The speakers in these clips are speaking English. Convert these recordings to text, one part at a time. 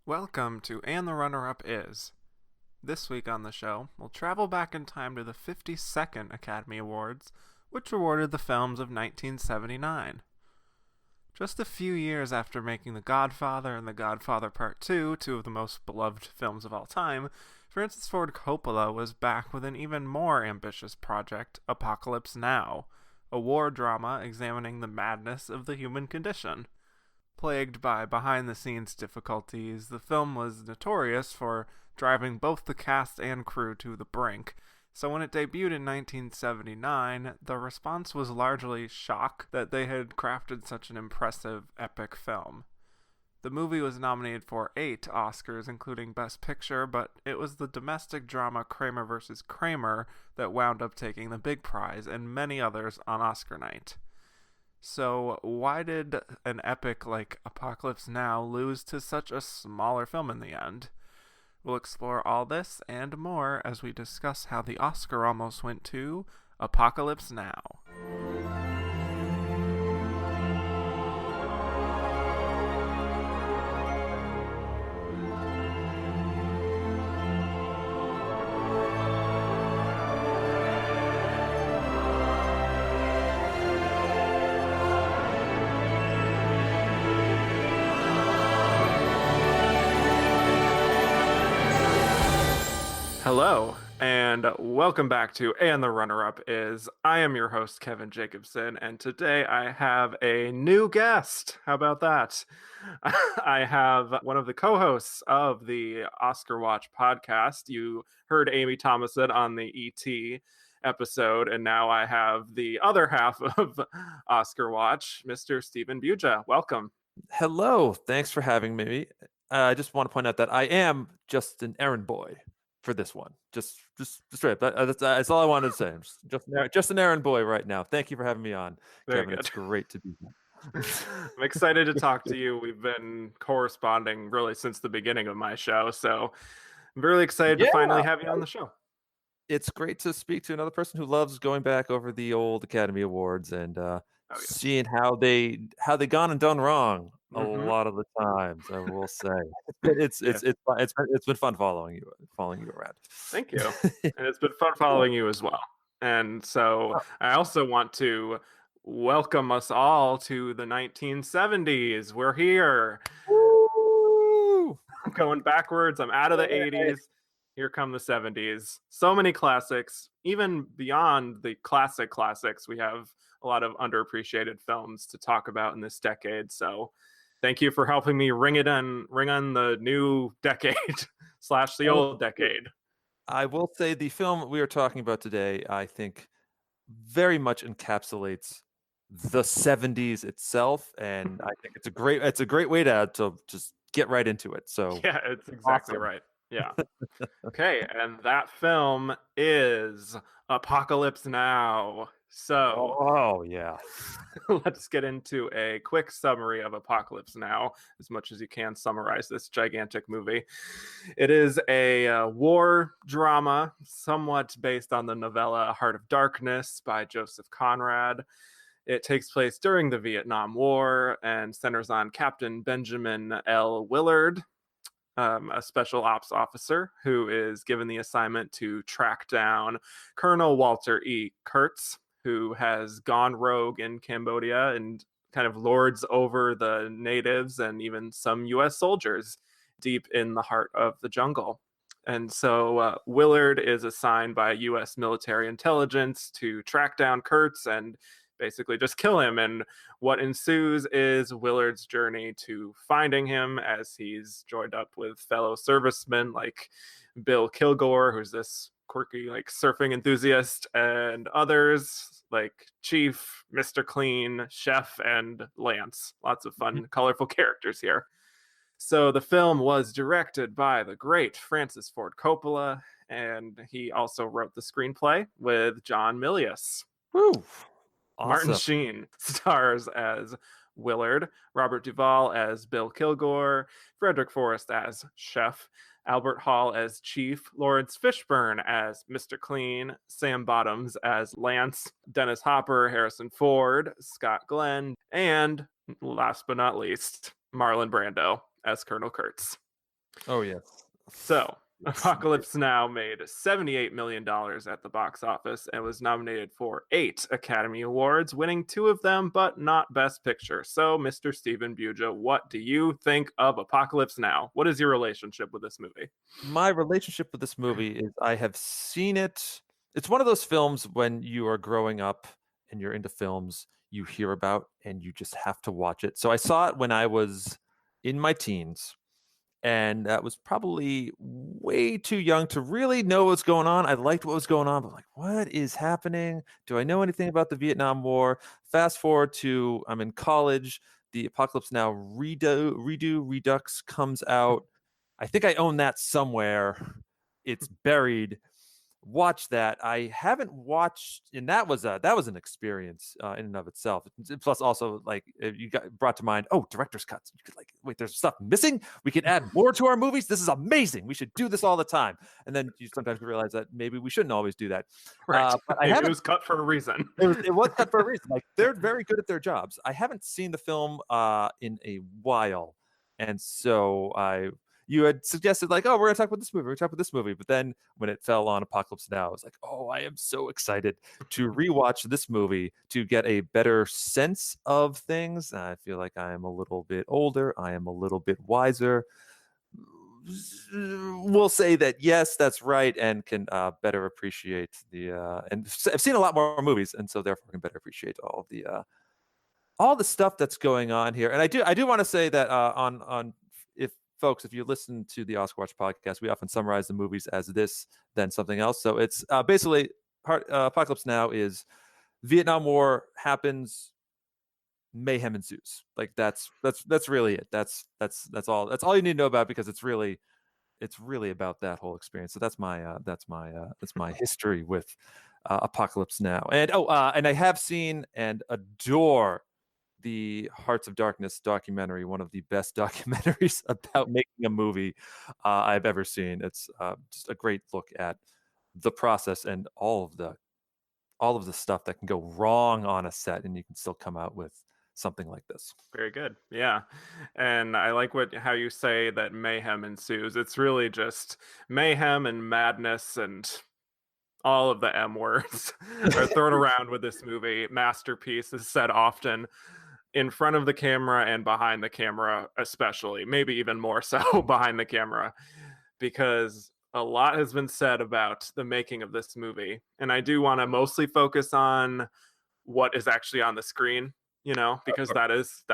Welcome to And the Runner-Up Is. This week on the show, we'll travel back in time to the 52nd Academy Awards, which awarded the films of 1979. Just a few years after making The Godfather and The Godfather Part 2, two of the most beloved films of all time, Francis Ford Coppola was back with an even more ambitious project, Apocalypse Now, a war drama examining the madness of the human condition. Plagued by behind-the-scenes difficulties, the film was notorious for driving both the cast and crew to the brink, so when it debuted in 1979, the response was largely shock that they had crafted such an impressive, epic film. The movie was nominated for 8 Oscars, including Best Picture, but it was the domestic drama Kramer vs. Kramer that wound up taking the big prize, and many others on Oscar night. So why did an epic like Apocalypse Now lose to such a smaller film in the end? We'll explore all this and more as we discuss how the Oscar almost went to Apocalypse Now. Hello, and welcome back to And the Runner-Up Is. I am your host, Kevin Jacobson, and today I have a new guest. How about that? I have one of the co-hosts of the OscarWatch Podcast. You heard Amy Thomason on the E.T. episode, and now I have the other half of OscarWatch, Mr. Stephen Buja. Welcome. Hello, thanks for having me. I just want to point out that I am just an errand boy for this one. Just straight up. That's all I wanted to say. I'm just an errand boy right now. Thank you for having me on, Very Kevin. good. It's great to be here. I'm excited to talk to you. We've been corresponding really since the beginning of my show, so I'm really excited to finally have you on the show. It's great to speak to another person who loves going back over the old Academy Awards and seeing how they gone and done wrong a lot of the times. I will say it's been fun following you around. Thank you, and it's been fun following you as well. And so I also want to welcome us all to the 1970s. We're here. Woo! I'm going backwards. I'm out of the 80s. Here come the 70s. So many classics. Even beyond the classics, we have a lot of underappreciated films to talk about in this decade. So thank you for helping me ring on the new decade / the old decade. I will say the film we are talking about today, I think, very much encapsulates the 70s itself, and I think it's a great way to just get right into it. So yeah, it's exactly awesome. Right. Yeah. Okay, and that film is Apocalypse Now. So, yeah. Let's get into a quick summary of Apocalypse Now, as much as you can summarize this gigantic movie. It is a war drama, somewhat based on the novella Heart of Darkness by Joseph Conrad. It takes place during the Vietnam War and centers on Captain Benjamin L. Willard, a special ops officer who is given the assignment to track down Colonel Walter E. Kurtz, who has gone rogue in Cambodia and kind of lords over the natives and even some U.S. soldiers deep in the heart of the jungle. And so Willard is assigned by U.S. military intelligence to track down Kurtz and basically just kill him. And what ensues is Willard's journey to finding him as he's joined up with fellow servicemen like Bill Kilgore, who's this quirky like surfing enthusiast, and others like Chief, Mr. Clean, Chef, and Lance. Lots of fun, colorful characters here. So the film was directed by the great Francis Ford Coppola, and he also wrote the screenplay with John Milius. Woo! Awesome. Martin Sheen stars as Willard, Robert Duvall as Bill Kilgore, Frederick Forrest as Chef, Albert Hall as Chief, Lawrence Fishburne as Mr. Clean, Sam Bottoms as Lance, Dennis Hopper, Harrison Ford, Scott Glenn, and last but not least, Marlon Brando as Colonel Kurtz. Oh, yes. So, Yes. Apocalypse Now made $78 million at the box office and was nominated for 8 Academy Awards, winning 2 of them, but not Best Picture. So, Mr. Stephen Buja, what do you think of Apocalypse Now? What is your relationship with this movie? My relationship with this movie is I have seen it. It's one of those films when you are growing up and you're into films you hear about and you just have to watch it. So I saw it when I was in my teens, and that was probably way too young to really know what's going on. I liked what was going on, but like, what is happening? Do I know anything about the Vietnam War? Fast forward to I'm in college. The Apocalypse Now Redux comes out. I think I own that somewhere. It's buried. Watch that. I haven't watched, and that was an experience in and of itself. Plus, also like you got brought to mind. Oh, director's cuts. You could like wait. There's stuff missing. We could add more to our movies. This is amazing. We should do this all the time. And then you sometimes realize that maybe we shouldn't always do that. Right. But Maybe it was cut for a reason. It was cut for a reason. Like they're very good at their jobs. I haven't seen the film in a while, and so you had suggested like, oh, we're gonna talk about this movie. We're gonna talk about this movie. But then when it fell on Apocalypse Now, I was like, oh, I am so excited to rewatch this movie to get a better sense of things. I feel like I am a little bit older. I am a little bit wiser. We'll say that yes, that's right, and can better appreciate and I've seen a lot more movies, and so therefore can better appreciate all the stuff that's going on here. And I do want to say that on if folks, if you listen to the OscarWatch podcast, we often summarize the movies as this, then something else. So it's basically Apocalypse Now is Vietnam War happens, mayhem ensues. Like that's really it. That's all you need to know about, because it's really about that whole experience. So that's my history with Apocalypse Now. And and I have seen and adore the Hearts of Darkness documentary, one of the best documentaries about making a movie I've ever seen. It's just a great look at the process and all of the stuff that can go wrong on a set, and you can still come out with something like this. Very good. Yeah. And I like how you say that mayhem ensues. It's really just mayhem and madness, and all of the M words are thrown around with this movie. Masterpiece is said often in front of the camera and behind the camera, especially, maybe even more so behind the camera, because a lot has been said about the making of this movie. And I do want to mostly focus on what is actually on the screen, because that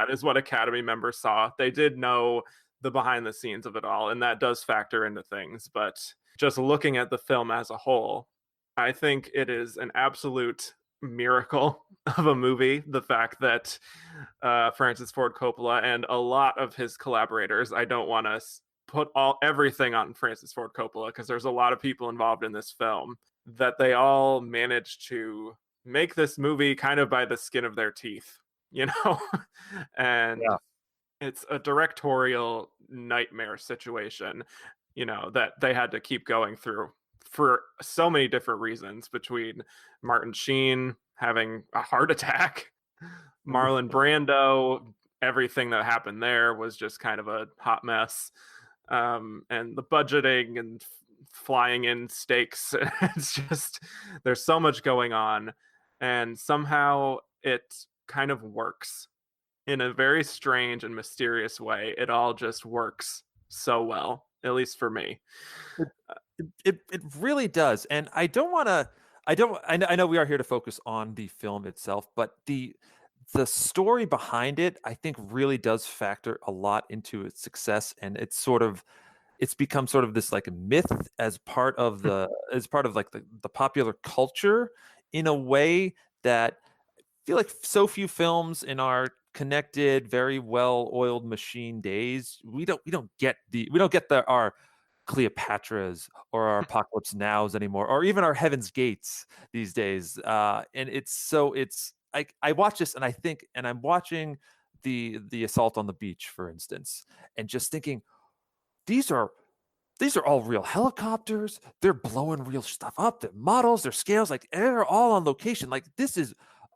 is what Academy members saw. They did know the behind the scenes of it all, and that does factor into things. But just looking at the film as a whole, I think it is an absolute miracle of a movie. The fact that Francis Ford Coppola and a lot of his collaborators, I don't want to put everything on Francis Ford Coppola because there's a lot of people involved in this film, that they all managed to make this movie kind of by the skin of their teeth, and Yeah. It's a directorial nightmare situation, that they had to keep going through for so many different reasons, between Martin Sheen having a heart attack, Marlon Brando, everything that happened there was just kind of a hot mess. And the budgeting and flying in stakes, it's just, there's so much going on, and somehow it kind of works in a very strange and mysterious way. It all just works so well, at least for me. It really does. And I know we are here to focus on the film itself, but the story behind it, I think, really does factor a lot into its success. And it's become sort of this like myth as part of like the popular culture, in a way that I feel like so few films in our connected, very well-oiled machine days, we don't get our Cleopatras or our Apocalypse Nows anymore, or even our Heaven's Gates these days. And I watch this and I think, and I'm watching the assault on the beach, for instance, and just thinking, these are all real helicopters. They're blowing real stuff up. They're models, they're scales, like they're all on location. Like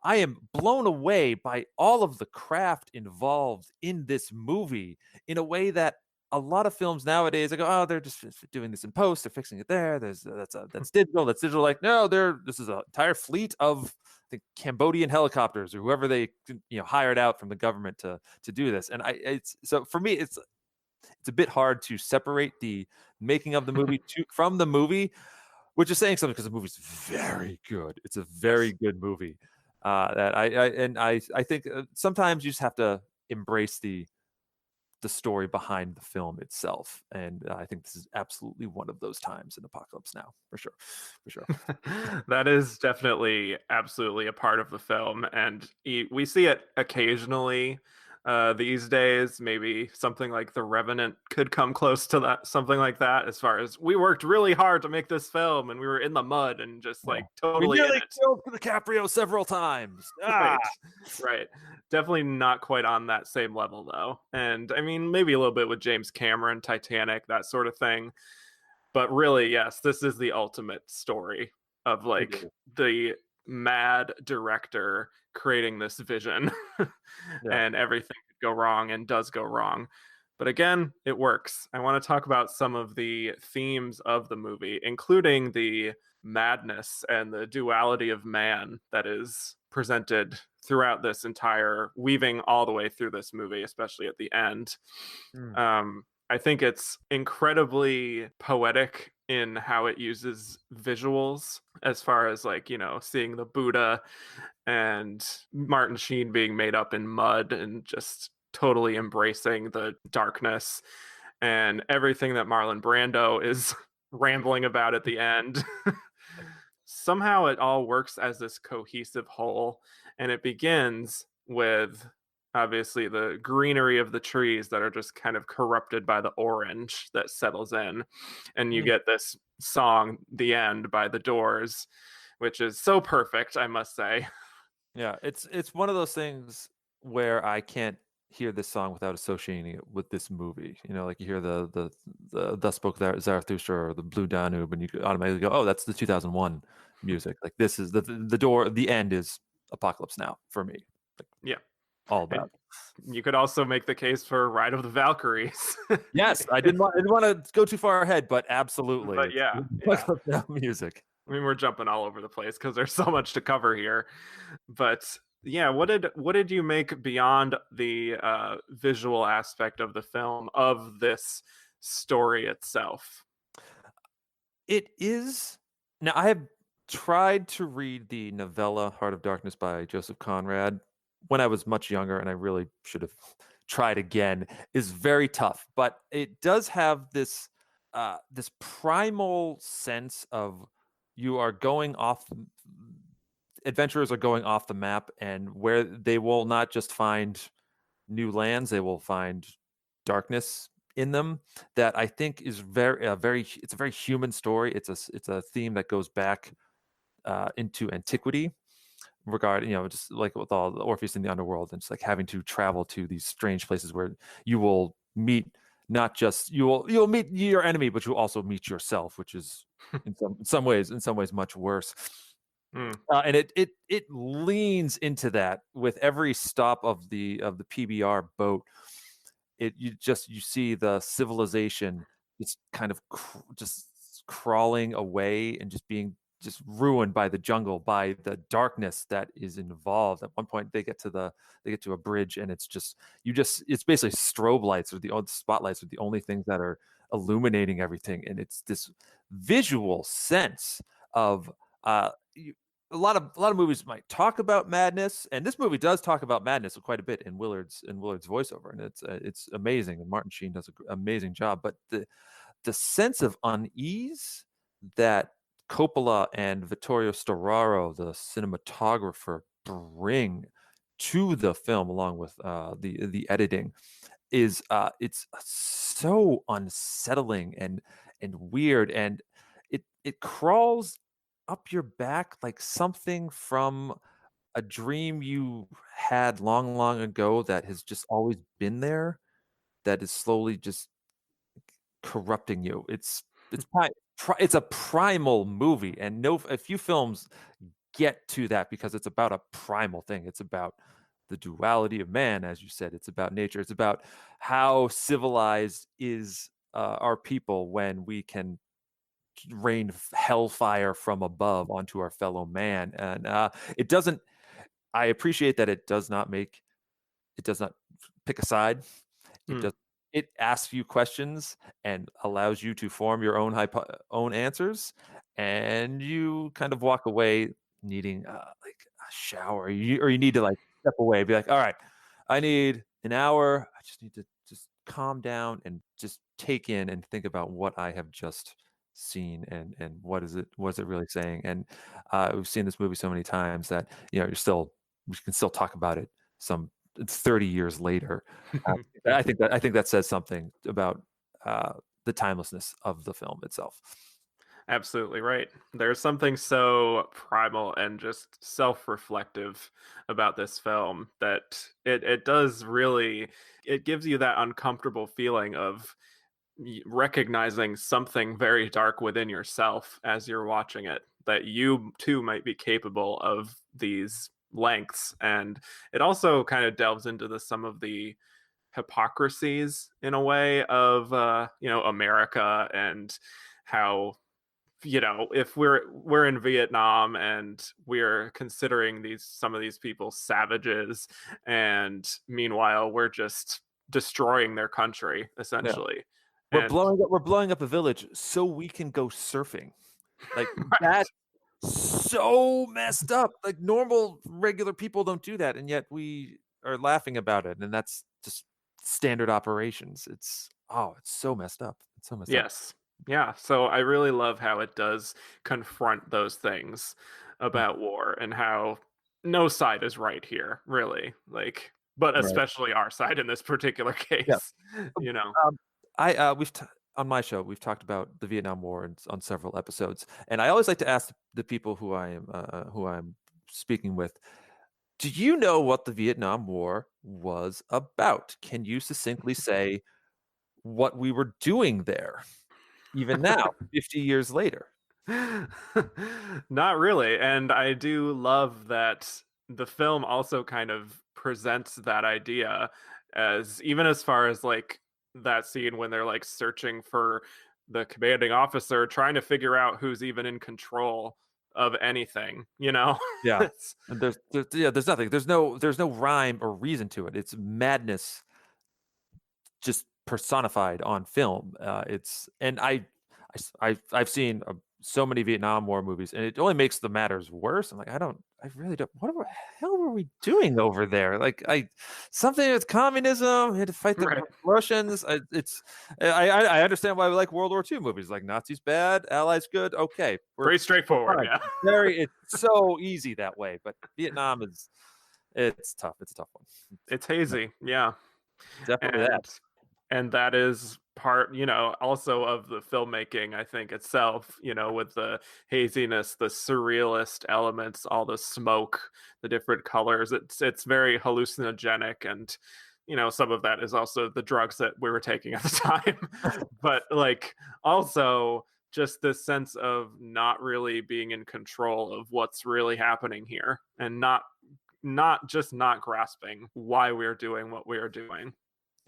I am blown away by all of the craft involved in this movie in a way that a lot of films nowadays, I go, oh, they're just doing this in post, they're fixing it there. That's digital. That's digital. Like, no, this is an entire fleet of the Cambodian helicopters or whoever they hired out from the government to do this. And so for me, it's a bit hard to separate the making of the movie from the movie, which is saying something because the movie's very good. It's a very good movie. That I think sometimes you just have to embrace the story behind the film itself, and I think this is absolutely one of those times in Apocalypse Now, for sure. That is definitely absolutely a part of the film, and we see it occasionally these days. Maybe something like The Revenant could come close to that, something like that, as far as we worked really hard to make this film and we were in the mud and just like totally we nearly killed DiCaprio several times. Right. Definitely not quite on that same level though. And I mean, maybe a little bit with James Cameron, Titanic, that sort of thing. But really, yes, this is the ultimate story of like the mad director creating this vision and everything could go wrong and does go wrong. But again, it works. I want to talk about some of the themes of the movie, including the madness and the duality of man that is presented throughout this entire, weaving all the way through this movie, especially at the end. I think it's incredibly poetic in how it uses visuals, as far as like, seeing the Buddha and Martin Sheen being made up in mud and just totally embracing the darkness and everything that Marlon Brando is rambling about at the end. Somehow it all works as this cohesive whole, and it begins with obviously the greenery of the trees that are just kind of corrupted by the orange that settles in, and you get this song, The End, by The Doors, which is so perfect, I must say. Yeah, it's one of those things where I can't hear this song without associating it with this movie. Like you hear the Thus Spoke Zarathustra or the Blue Danube, and you automatically go, oh, that's the 2001 music. Like this is the end is Apocalypse Now for me. Yeah. All about. You could also make the case for Ride of the Valkyries. Yes, I didn't want to go too far ahead, but absolutely. But yeah. Music. I mean, we're jumping all over the place because there's so much to cover here. But yeah, what did you make beyond the visual aspect of the film, of this story itself? It is. Now, I have tried to read the novella Heart of Darkness by Joseph Conrad when I was much younger, and I really should have tried again. Is very tough, but it does have this this primal sense of you are going off. Adventurers are going off the map, and where they will not just find new lands, they will find darkness in them. That I think is it's a very human story. It's a theme that goes back into antiquity, regarding just like with all the Orpheus in the underworld, and just like having to travel to these strange places where you will meet not just you'll meet your enemy, but you'll also meet yourself, which is in some ways much worse. And it leans into that with every stop of the PBR boat. You see the civilization it's kind of just crawling away and just being just ruined by the jungle, by the darkness that is involved. At one point they get to a bridge, and it's basically strobe lights, or the spotlights are the only things that are illuminating everything. And it's this visual sense of a lot of movies might talk about madness, and this movie does talk about madness quite a bit in Willard's voiceover, and it's amazing, and Martin Sheen does an amazing job. But the sense of unease that Coppola and Vittorio Storaro, the cinematographer, bring to the film, along with the editing, is it's so unsettling and weird, and it crawls up your back like something from a dream you had long, long ago that has just always been there, that is slowly just corrupting you. It's a primal movie, and a few films get to that because it's about a primal thing. It's about the duality of man, as you said. It's about nature. It's about how civilized is our people when we can rain hellfire from above onto our fellow man. And it doesn't. I appreciate that it does not pick a side. It does. It asks you questions and allows you to form your own answers, and you kind of walk away needing like a shower, or you need to like step away, be like, all right, I need an hour. I just need to just calm down and just take in and think about what I have just seen, and what is it really saying. And we've seen this movie so many times that we can still talk about it it's 30 years later. I think that says something about the timelessness of the film itself. Absolutely right. There's something so primal and just self-reflective about this film that it does really, it gives you that uncomfortable feeling of recognizing something very dark within yourself as you're watching it, that you too might be capable of these lengths. And it also kind of delves into some of the hypocrisies in a way of America, and how if we're in Vietnam and we're considering some of these people savages, and meanwhile we're just destroying their country essentially. Yeah. We're blowing up a village so we can go surfing. Like that's so messed up. Like normal regular people don't do that, and yet we are laughing about it, and that's just standard operations. It's so messed up. It's so messed up. Yes. Yeah. So I really love how it does confront those things about war, and how no side is right here, really. Like, but especially our side in this particular case. Yeah. On my show, we've talked about the Vietnam War on several episodes, and I always like to ask the people who I'm speaking with, do you know what the Vietnam War was about? Can you succinctly say what we were doing there, even now, 50 years later? Not really. And I do love that the film also kind of presents that idea, as even as far as like that scene when they're like searching for the commanding officer, trying to figure out who's even in control of anything, Yeah. And there's nothing. There's no rhyme or reason to it. It's madness just personified on film. I've seen so many Vietnam War movies, and it only makes the matters worse. I'm like, I really don't. What the hell were we doing over there? Like, something with communism. We had to fight the Russians. I understand why we like World War II movies. Like Nazis bad, Allies good. Okay, pretty straightforward. Yeah, it's so easy that way. But Vietnam it's tough. It's a tough one. It's hazy. Yeah, definitely that. And that is part, also of the filmmaking, I think, itself, with the haziness, the surrealist elements, all the smoke, the different colors. It's very hallucinogenic, and some of that is also the drugs that we were taking at the time. But like also just this sense of not really being in control of what's really happening here, and not grasping why we're doing what we're doing.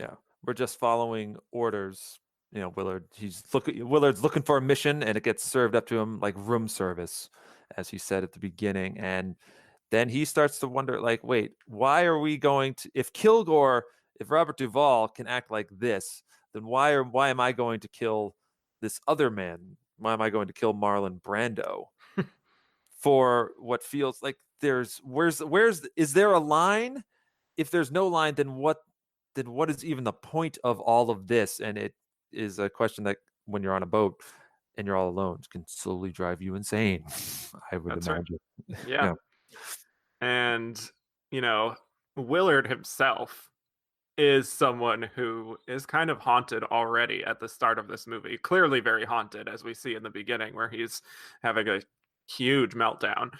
Yeah. We're just following orders. Willard's looking for a mission, and it gets served up to him like room service, as he said at the beginning. And then he starts to wonder, like, wait, why are we going to, if Robert Duvall can act like this, then why am I going to kill this other man? Why am I going to kill Marlon Brando for what feels like is there a line? If there's no line, then what is even the point of all of this? And it is a question that when you're on a boat and you're all alone, can slowly drive you insane. I would imagine. Right. Yeah. And, Willard himself is someone who is kind of haunted already at the start of this movie. Clearly very haunted, as we see in the beginning, where he's having a huge meltdown,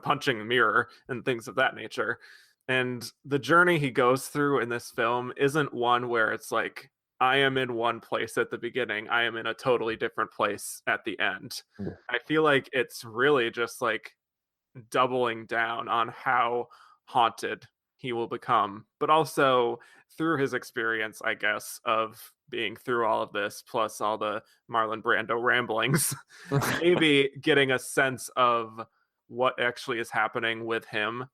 punching the mirror and things of that nature. And the journey he goes through in this film isn't one where it's like, I am in one place at the beginning, I am in a totally different place at the end. Yeah. I feel like it's really just like doubling down on how haunted he will become, but also through his experience, I guess, of being through all of this, plus all the Marlon Brando ramblings, maybe getting a sense of what actually is happening with him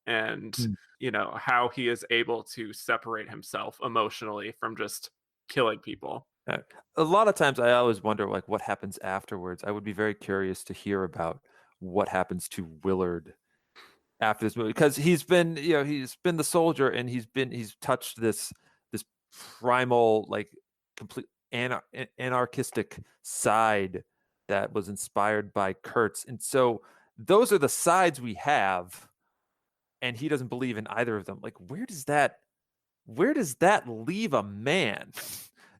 and, Mm. how he is able to separate himself emotionally from just killing people. A lot of times I always wonder like what happens afterwards. I would be very curious to hear about what happens to Willard after this movie because he's been the soldier and he's touched this primal like complete anarchistic side that was inspired by Kurtz. And so those are the sides we have and he doesn't believe in either of them. Like where does that leave a man?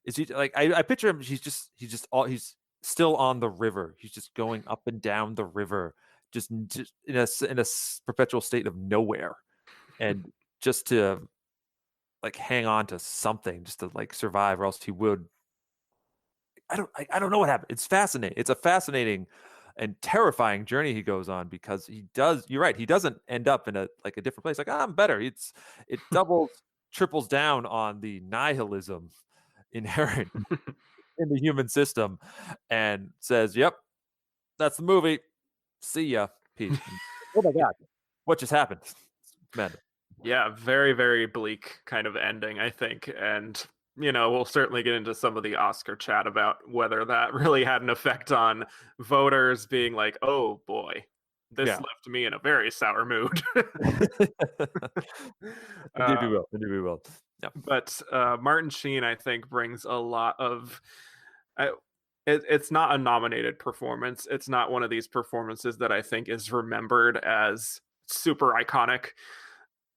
Is he like I picture him? He's still on the river. He's just going up and down the river, just in a perpetual state of nowhere, and just to like hang on to something, just to like survive, or else he would. I don't know what happened. It's fascinating. It's a fascinating and terrifying journey he goes on because he does. You're right. He doesn't end up in a different place. Like I'm better. It doubles, triples down on the nihilism inherent in the human system and says, "Yep, that's the movie. See ya, peace." Oh my god, what just happened? Man, Yeah, very, very bleak kind of ending, I think. And, we'll certainly get into some of the Oscar chat about whether that really had an effect on voters being like, oh boy, this yeah, left me in a very sour mood. indeed we uh, will. Indeed we will. Yeah, but Martin Sheen, I think, brings a lot of. I, it's not a nominated performance. It's not one of these performances that I think is remembered as super iconic.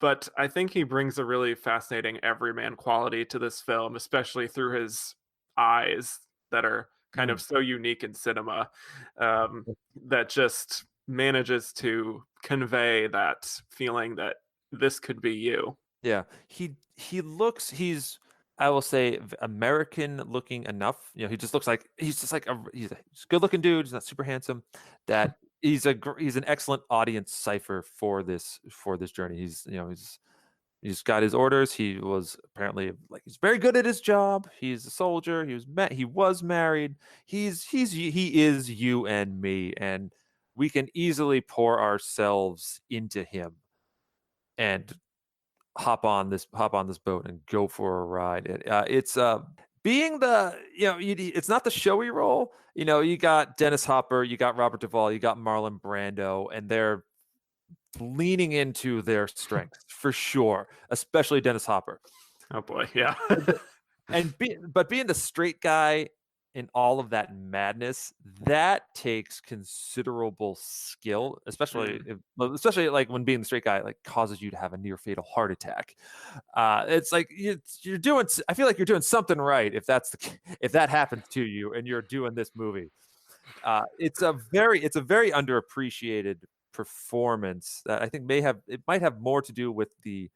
But I think he brings a really fascinating everyman quality to this film, especially through his eyes that are kind of mm. so unique in cinema, that just manages to convey that feeling that this could be you. Yeah. He's I will say American looking enough. He just looks like he's a good looking dude. He's not super handsome. That he's an excellent audience cipher for this journey. He's got his orders. He was apparently he's very good at his job. He's a soldier. He was married. He is you and me, and we can easily pour ourselves into him and hop on this boat and go for a ride. It's being it's not the showy role. You got Dennis Hopper, you got Robert Duvall, you got Marlon Brando, and they're leaning into their strengths for sure, especially Dennis Hopper. Oh boy, yeah. But being the straight guy in all of that madness, that takes considerable skill, especially like when being the straight guy causes you to have a near fatal heart attack. It's like you're doing. I feel like you're doing something right if that happens to you and you're doing this movie. It's a very underappreciated performance that I think might have more to do with the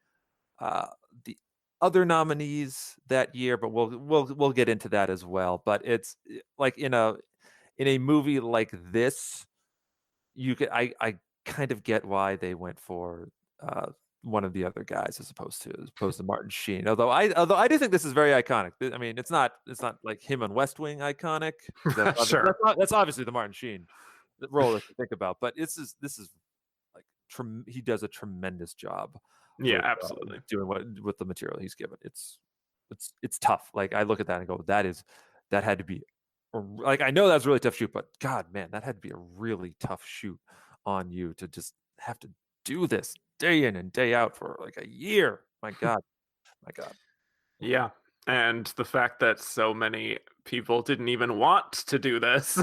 other nominees that year, but we'll get into that as well. But it's like in a movie like this, I kind of get why they went for one of the other guys as opposed to Martin Sheen. Although I do think this is very iconic. I mean, it's not like him on West Wing iconic. Sure. That's obviously the Martin Sheen role to think about. But this is like he does a tremendous job. Yeah, absolutely. Doing with the material he's given. It's tough. Like I look at that and go, that had to be like, I know that's a really tough shoot, but God, man, that had to be a really tough shoot on you to just have to do this day in and day out for like a year. My God. Yeah. And the fact that so many people didn't even want to do this,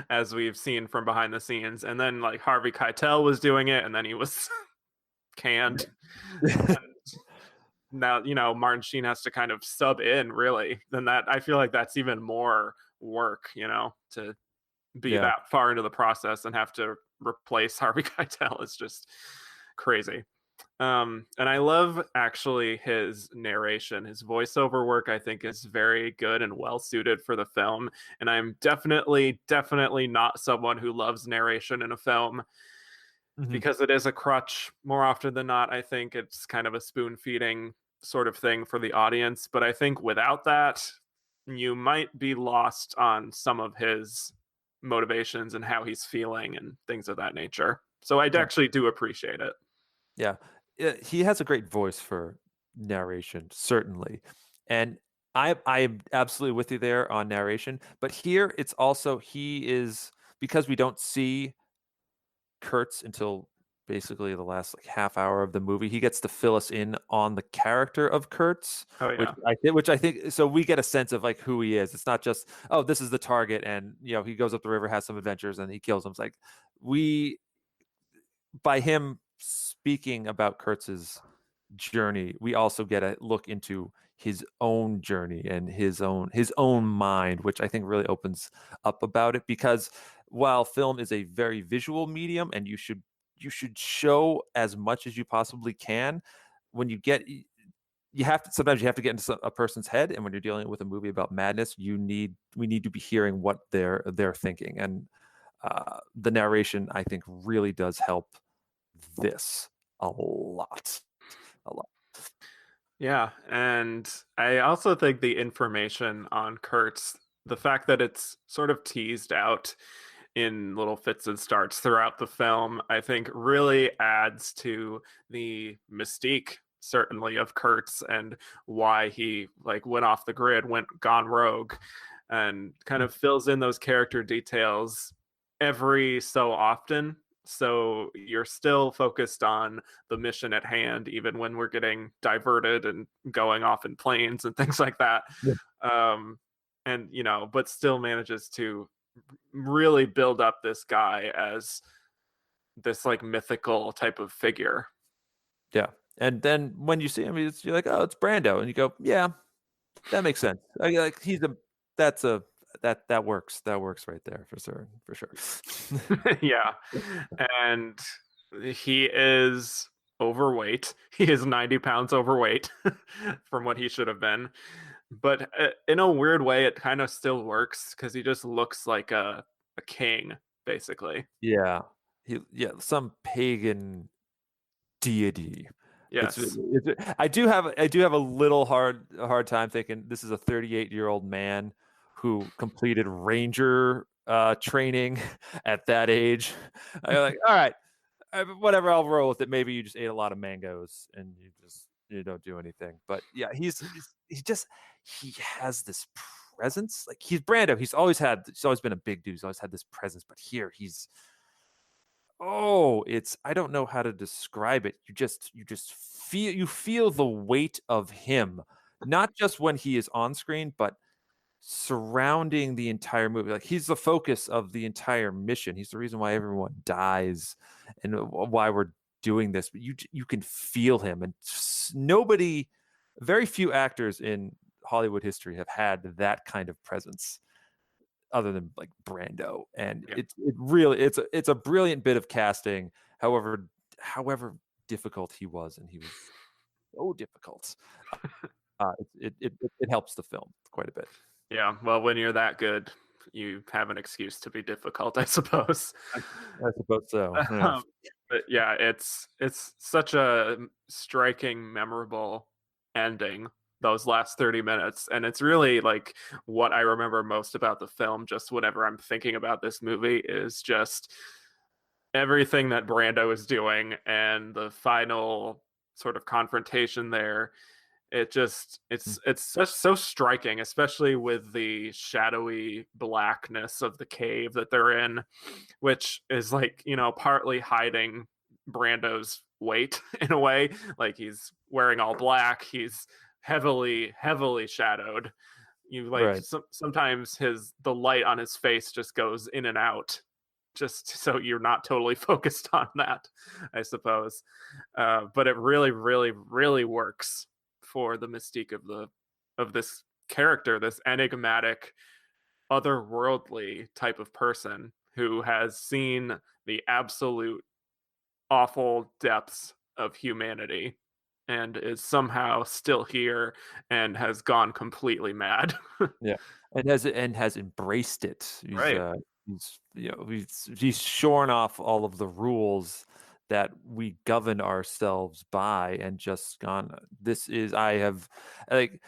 as we've seen from behind the scenes. And then like Harvey Keitel was doing it and then he was canned. Now, Martin Sheen has to kind of sub in really. Then that I feel like that's even more work, to be that far into the process and have to replace Harvey Keitel is just crazy. And I love actually his narration, his voiceover work. I think is very good and well suited for the film. And I'm definitely not someone who loves narration in a film. because it is a crutch more often than not. I think it's kind of a spoon feeding sort of thing for the audience. But I think without that, you might be lost on some of his motivations and how he's feeling and things of that nature. So I actually do appreciate it. Yeah. He has a great voice for narration, certainly. And I'm absolutely with you there on narration. But here it's also because we don't see Kurtz until basically the last half hour of the movie. He gets to fill us in on the character of Kurtz, Oh yeah, which I think so we get a sense of who he is. It's not just this is the target, and he goes up the river, has some adventures, and he kills him. It's like by him speaking about Kurtz's journey, we also get a look into his own journey and his own mind, which I think really opens up about it, because while film is a very visual medium and you should show as much as you possibly can, when you have to sometimes you have to get into a person's head, and when you're dealing with a movie about madness, we need to be hearing what they're thinking, and the narration I think really does help this a lot. Yeah, and I also think the information on Kurtz, the fact that it's sort of teased out in little fits and starts throughout the film, I think really adds to the mystique, certainly, of Kurtz and why he went off the grid, gone rogue, and kind of fills in those character details every so often. So you're still focused on the mission at hand, even when we're getting diverted and going off in planes and things like that. Yeah. And but still manages to really build up this guy as this mythical type of figure. Yeah. And then when you see him, you're like, oh, it's Brando, and you go, yeah, that makes sense. That works. That works right there for sure. Yeah. And he is overweight. He is 90 pounds overweight from what he should have been. But in a weird way, it kind of still works because he just looks like a king, basically. Yeah. Some pagan deity. Yes. I do have a little hard time thinking this is a 38-year-old man who completed ranger training at that age. I'm like, all right, whatever, I'll roll with it. Maybe you just ate a lot of mangoes and you don't do anything. But yeah, he has this presence. He's Brando. He's always been a big dude. He's always had this presence. But here I don't know how to describe it. You feel the weight of him, not just when he is on screen, but surrounding the entire movie. He's the focus of the entire mission. He's the reason why everyone dies and why we're doing this. But you can feel him, and very few actors in Hollywood history have had that kind of presence other than Brando. And it's a brilliant bit of casting. However difficult he was, and he was so difficult. It helps the film quite a bit. Yeah, well, when you're that good, you have an excuse to be difficult, I suppose. I suppose so. Yeah. But yeah, it's such a striking, memorable ending, those last 30 minutes. And it's really what I remember most about the film, just whenever I'm thinking about this movie, is just everything that Brando is doing and the final sort of confrontation there. It's just so striking, especially with the shadowy blackness of the cave that they're in, which is partly hiding Brando's weight in a way. He's wearing all black. He's heavily shadowed. Right. Sometimes the light on his face just goes in and out, just so you're not totally focused on that, I suppose. But it really, really, really works for the mystique of this character, this enigmatic, otherworldly type of person who has seen the absolute awful depths of humanity and is somehow still here and has gone completely mad. Yeah, and has embraced it. Right. He's shorn off all of the rules that we govern ourselves by and just gone, I have, like,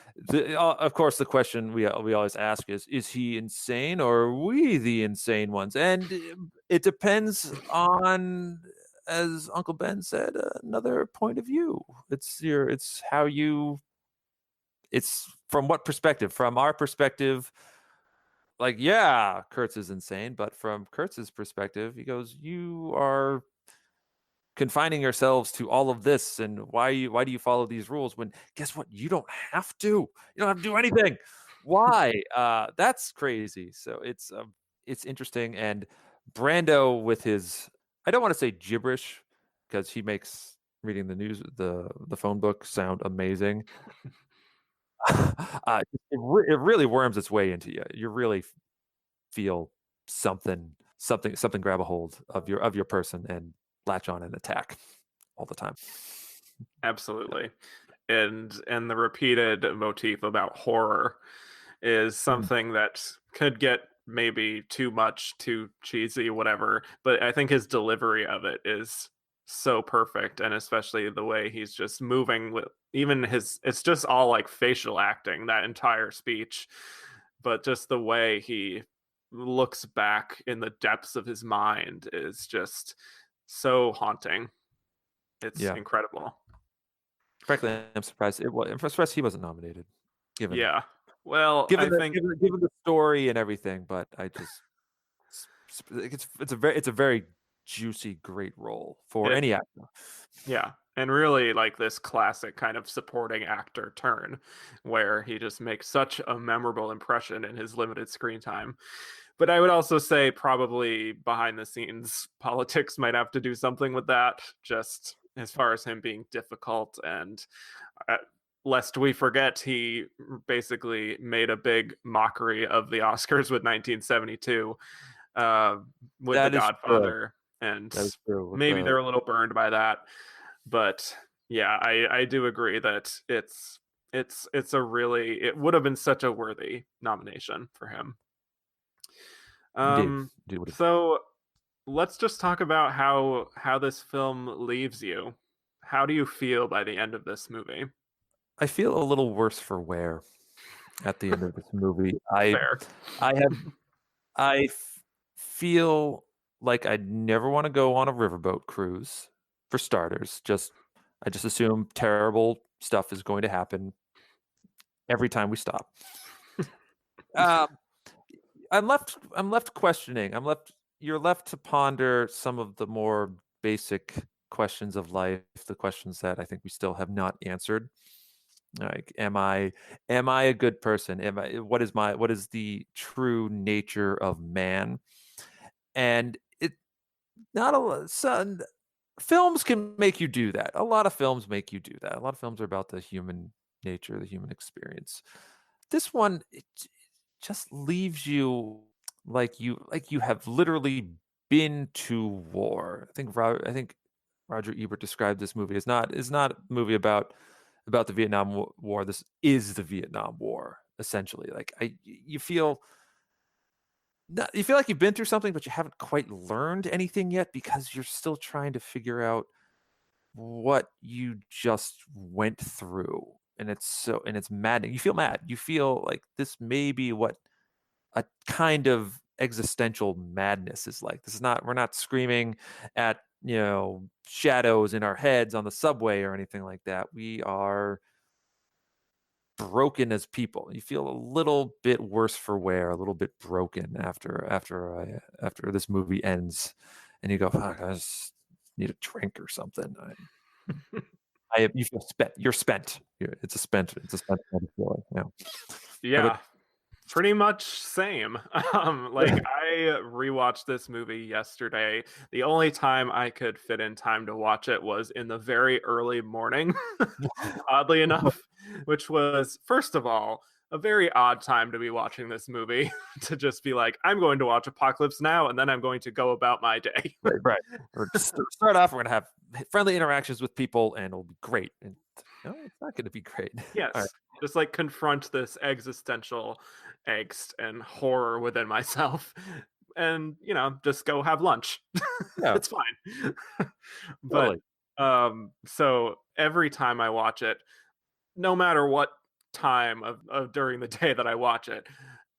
of course the question we always ask is he insane or are we the insane ones? And it depends on, as Uncle Ben said, another point of view. It's from what perspective. From our perspective, like, yeah, Kurtz is insane, but from Kurtz's perspective, he goes, you are confining yourselves to all of this, and why do you follow these rules when, guess what, you don't have to. You don't have to do anything. Why? That's crazy. So it's interesting. And Brando with his, I don't want to say gibberish, because he makes reading the news, the phone book, sound amazing. It really worms its way into you. You really feel something grab a hold of your person and latch on and attack all the time. Absolutely. And the repeated motif about horror is something that could get maybe too much, too cheesy, whatever, but I think his delivery of it is so perfect, and especially the way he's just moving with even it's just all like facial acting, that entire speech, but just the way he looks back in the depths of his mind is just so haunting. It's incredible. Frankly, I'm surprised he wasn't nominated. Given the story and everything, but it's a very juicy, great role for any actor. Yeah, and really like this classic kind of supporting actor turn, where he just makes such a memorable impression in his limited screen time. But I would also say probably behind the scenes, politics might have to do something with that, just as far as him being difficult. And lest we forget, he basically made a big mockery of the Oscars with 1972 with The Godfather. And maybe they're a little burned by that. But yeah, I do agree that it would have been such a worthy nomination for him. So let's just talk about how this film leaves you. How do you feel by the end of this movie? I feel a little worse for wear at the end of this movie. I feel like I'd never want to go on a riverboat cruise, for starters. I just assume terrible stuff is going to happen every time we stop. I'm left questioning. You're left to ponder some of the more basic questions of life, the questions that I think we still have not answered. Like, am I a good person? What is the true nature of man? And films can make you do that. A lot of films make you do that. A lot of films are about the human nature, the human experience. This one, it just leaves you like you have literally been to war. I think Roger Ebert described this movie as not a movie about the Vietnam War. This is the Vietnam War, essentially. Like, you feel like you've been through something, but you haven't quite learned anything yet, because you're still trying to figure out what you just went through. And it's maddening. You feel mad. You feel like this may be what a kind of existential madness is like. We're not screaming at, shadows in our heads on the subway or anything like that. We are broken as people. You feel a little bit worse for wear, a little bit broken after this movie ends, and you go, fuck, I just need a drink or something. You feel spent. You're spent. It's a spent feeling. Yeah. Pretty much same. I rewatched this movie yesterday. The only time I could fit in time to watch it was in the very early morning, oddly enough, which was, first of all, a very odd time to be watching this movie, to just be like, I'm going to watch Apocalypse Now, and then I'm going to go about my day. Right. Or just start off, we're going to have friendly interactions with people, and it'll be great. And it's not going to be great. Yes. Right. Just like confront this existential angst and horror within myself. and just go have lunch. Yeah, It's fine. But totally. so every time I watch it, no matter what time of during the day that I watch it,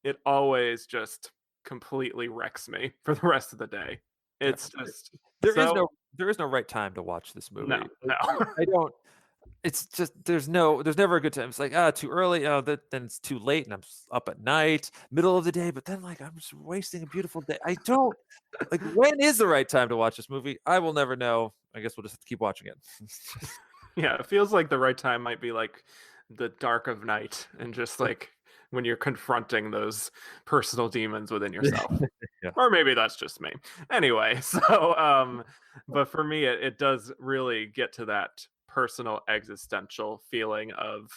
it always just completely wrecks me for the rest of the day. Yeah. It's just There is so no there is no right time to watch this no, movie. no. I don't. It's just there's never a good time. It's like too early. Then it's too late, and I'm up at night, middle of the day. But then like I'm just wasting a beautiful day. I don't like. When is the right time to watch this movie? I will never know. I guess we'll just have to keep watching it. Yeah, it feels like the right time might be like the dark of night and just like when you're confronting those personal demons within yourself. Yeah. Or maybe that's just me. Anyway, so but for me it does really get to that personal existential feeling of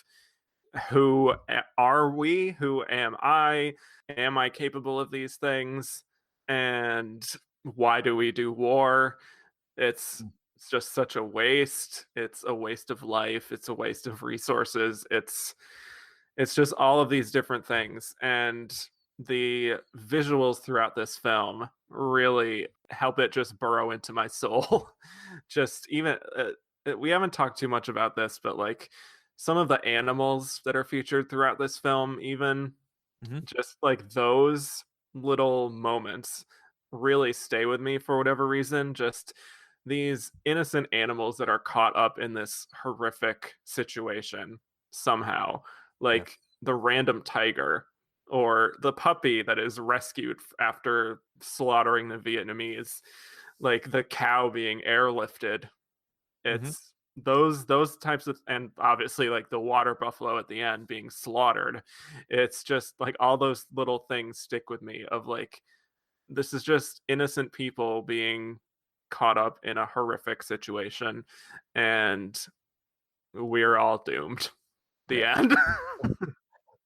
who are we? Who am I? Am I capable of these things? And why do we do war? It's it's just such a waste. It's a waste of life. It's a waste of resources. It's just all of these different things. And the visuals throughout this film really help it just burrow into my soul. Just even we haven't talked too much about this, but like some of the animals that are featured throughout this film, even Mhm. just like those little moments really stay with me for whatever reason. Just these innocent animals that are caught up in this horrific situation somehow, Yeah. like the random tiger or the puppy that is rescued after slaughtering the Vietnamese, like the cow being airlifted. Mhm. It's those types of, and obviously like the water buffalo at the end being slaughtered. It's just like all those little things stick with me of like this is just innocent people being caught up in a horrific situation and we're all doomed. The Yeah. end.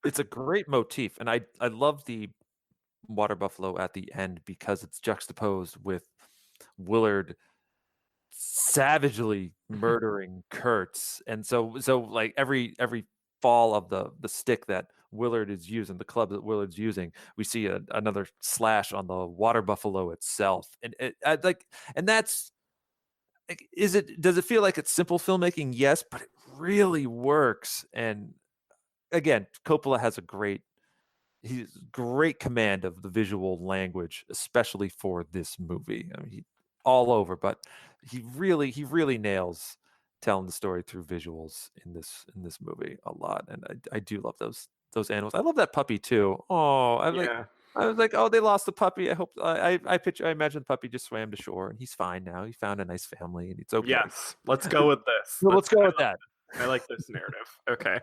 It's a great motif, and I love the water buffalo at the end because it's juxtaposed with Willard savagely murdering Kurtz, and so like every fall of the stick that Willard is using, the club that Willard's using, we see another slash on the water buffalo itself, and and that's like, does it feel like it's simple filmmaking? Yes, but it really works. And again, Coppola has he's great command of the visual language, especially for this movie. I mean, all over, but he really nails telling the story through visuals in this movie a lot. And I do love those animals. I love that puppy too. Oh, Yeah. I was like, oh, they lost the puppy. I hope I imagine the puppy just swam to shore and he's fine now. He found a nice family and it's okay. Yes. Let's go with this. Well, let's go with that. I like this narrative. Okay.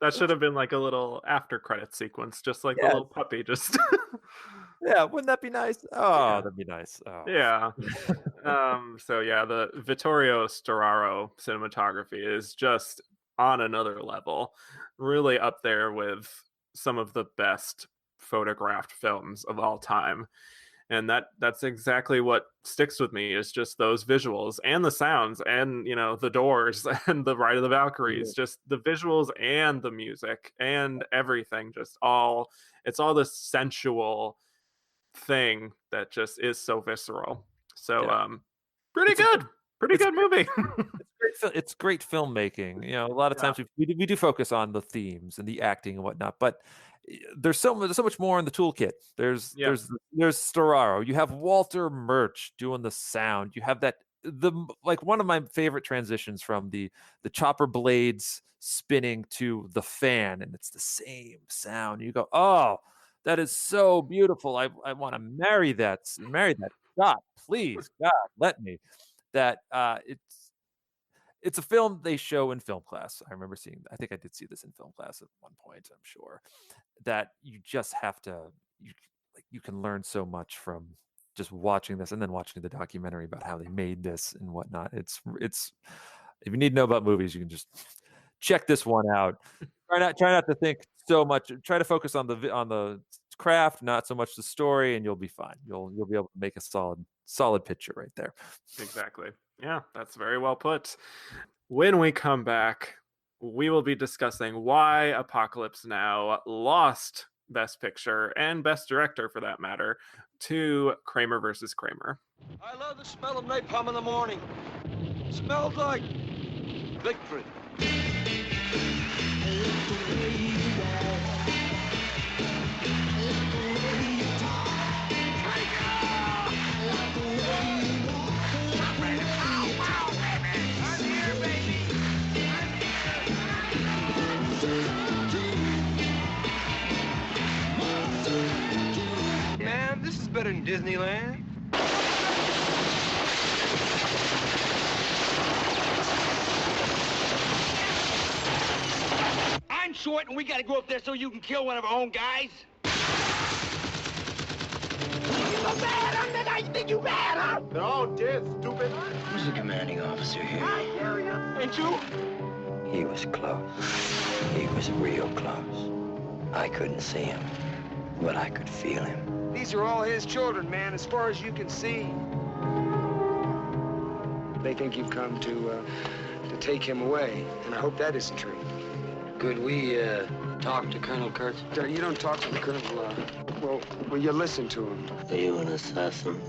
That should have been like a little after credit sequence, just like the Yeah, little puppy just yeah. Wouldn't that be nice? Oh, yeah. that'd be nice. Oh, Yeah. So yeah, the Vittorio Storaro cinematography is just on another level. Really up there with some of the best photographed films of all time. And that's exactly what sticks with me is just those visuals and the sounds and the doors and the Ride of the yeah, Valkyries, just the visuals and the music and everything, just all it's all this sensual thing that just is so visceral. So yeah. pretty It's a good. Pretty it's good movie. it's great filmmaking. A lot of Yeah. times we do focus on the themes and the acting and whatnot, but there's so much more in the toolkit. Yeah. There's Storaro. You have Walter Murch doing the sound. You have like one of my favorite transitions from the chopper blades spinning to the fan, and it's the same sound. You go, oh, that is so beautiful. I want to marry that shot, please, God, let me. That it's a film they show in film class. I remember seeing. I think I did see this in film class at one point. I'm sure that you just have to you can learn so much from just watching this and then watching the documentary about how they made this and whatnot. It's if you need to know about movies, you can just check this one out. Try not to think so much. Try to focus on the craft, not so much the story, and you'll be fine. You'll be able to make a solid picture right there. Exactly. Yeah, that's very well put. When we come back, we will be discussing why Apocalypse Now lost Best Picture and Best Director, for that matter, to Kramer versus Kramer. I love the smell of napalm in the morning. Smells like victory. Man, this is better than Disneyland. I'm short and we gotta go up there so you can kill one of our own guys. You so bad, I'm not how you think you bad, huh? They're all dead, stupid. Who's the commanding officer here? I hear you. Ain't you? He was close. He was real close. I couldn't see him, but I could feel him. These are all his children, man, as far as you can see. They think you've come to take him away, and I hope that isn't true. Could we, talk to Colonel Kurtz? You don't talk to the colonel, well, you listen to him. Are you an assassin?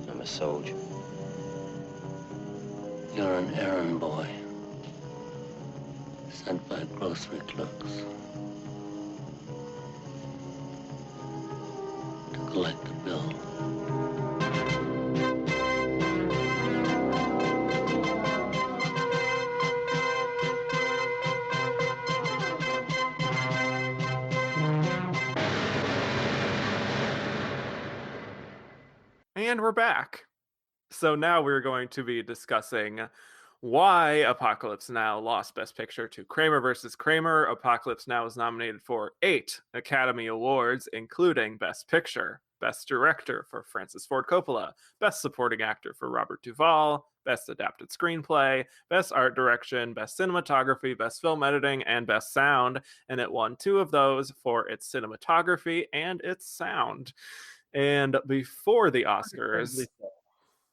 I'm a soldier. You're an errand boy. Sent by grocery clerks. To collect the bill. And we're back. So now we're going to be discussing why Apocalypse Now lost Best Picture to Kramer versus Kramer. Apocalypse Now was nominated for 8 Academy Awards, including Best Picture, Best Director for Francis Ford Coppola, Best Supporting Actor for Robert Duvall, Best Adapted Screenplay, Best Art Direction, Best Cinematography, Best Film Editing, and Best Sound. And it won 2 of those for its cinematography and its sound. And before the Oscars,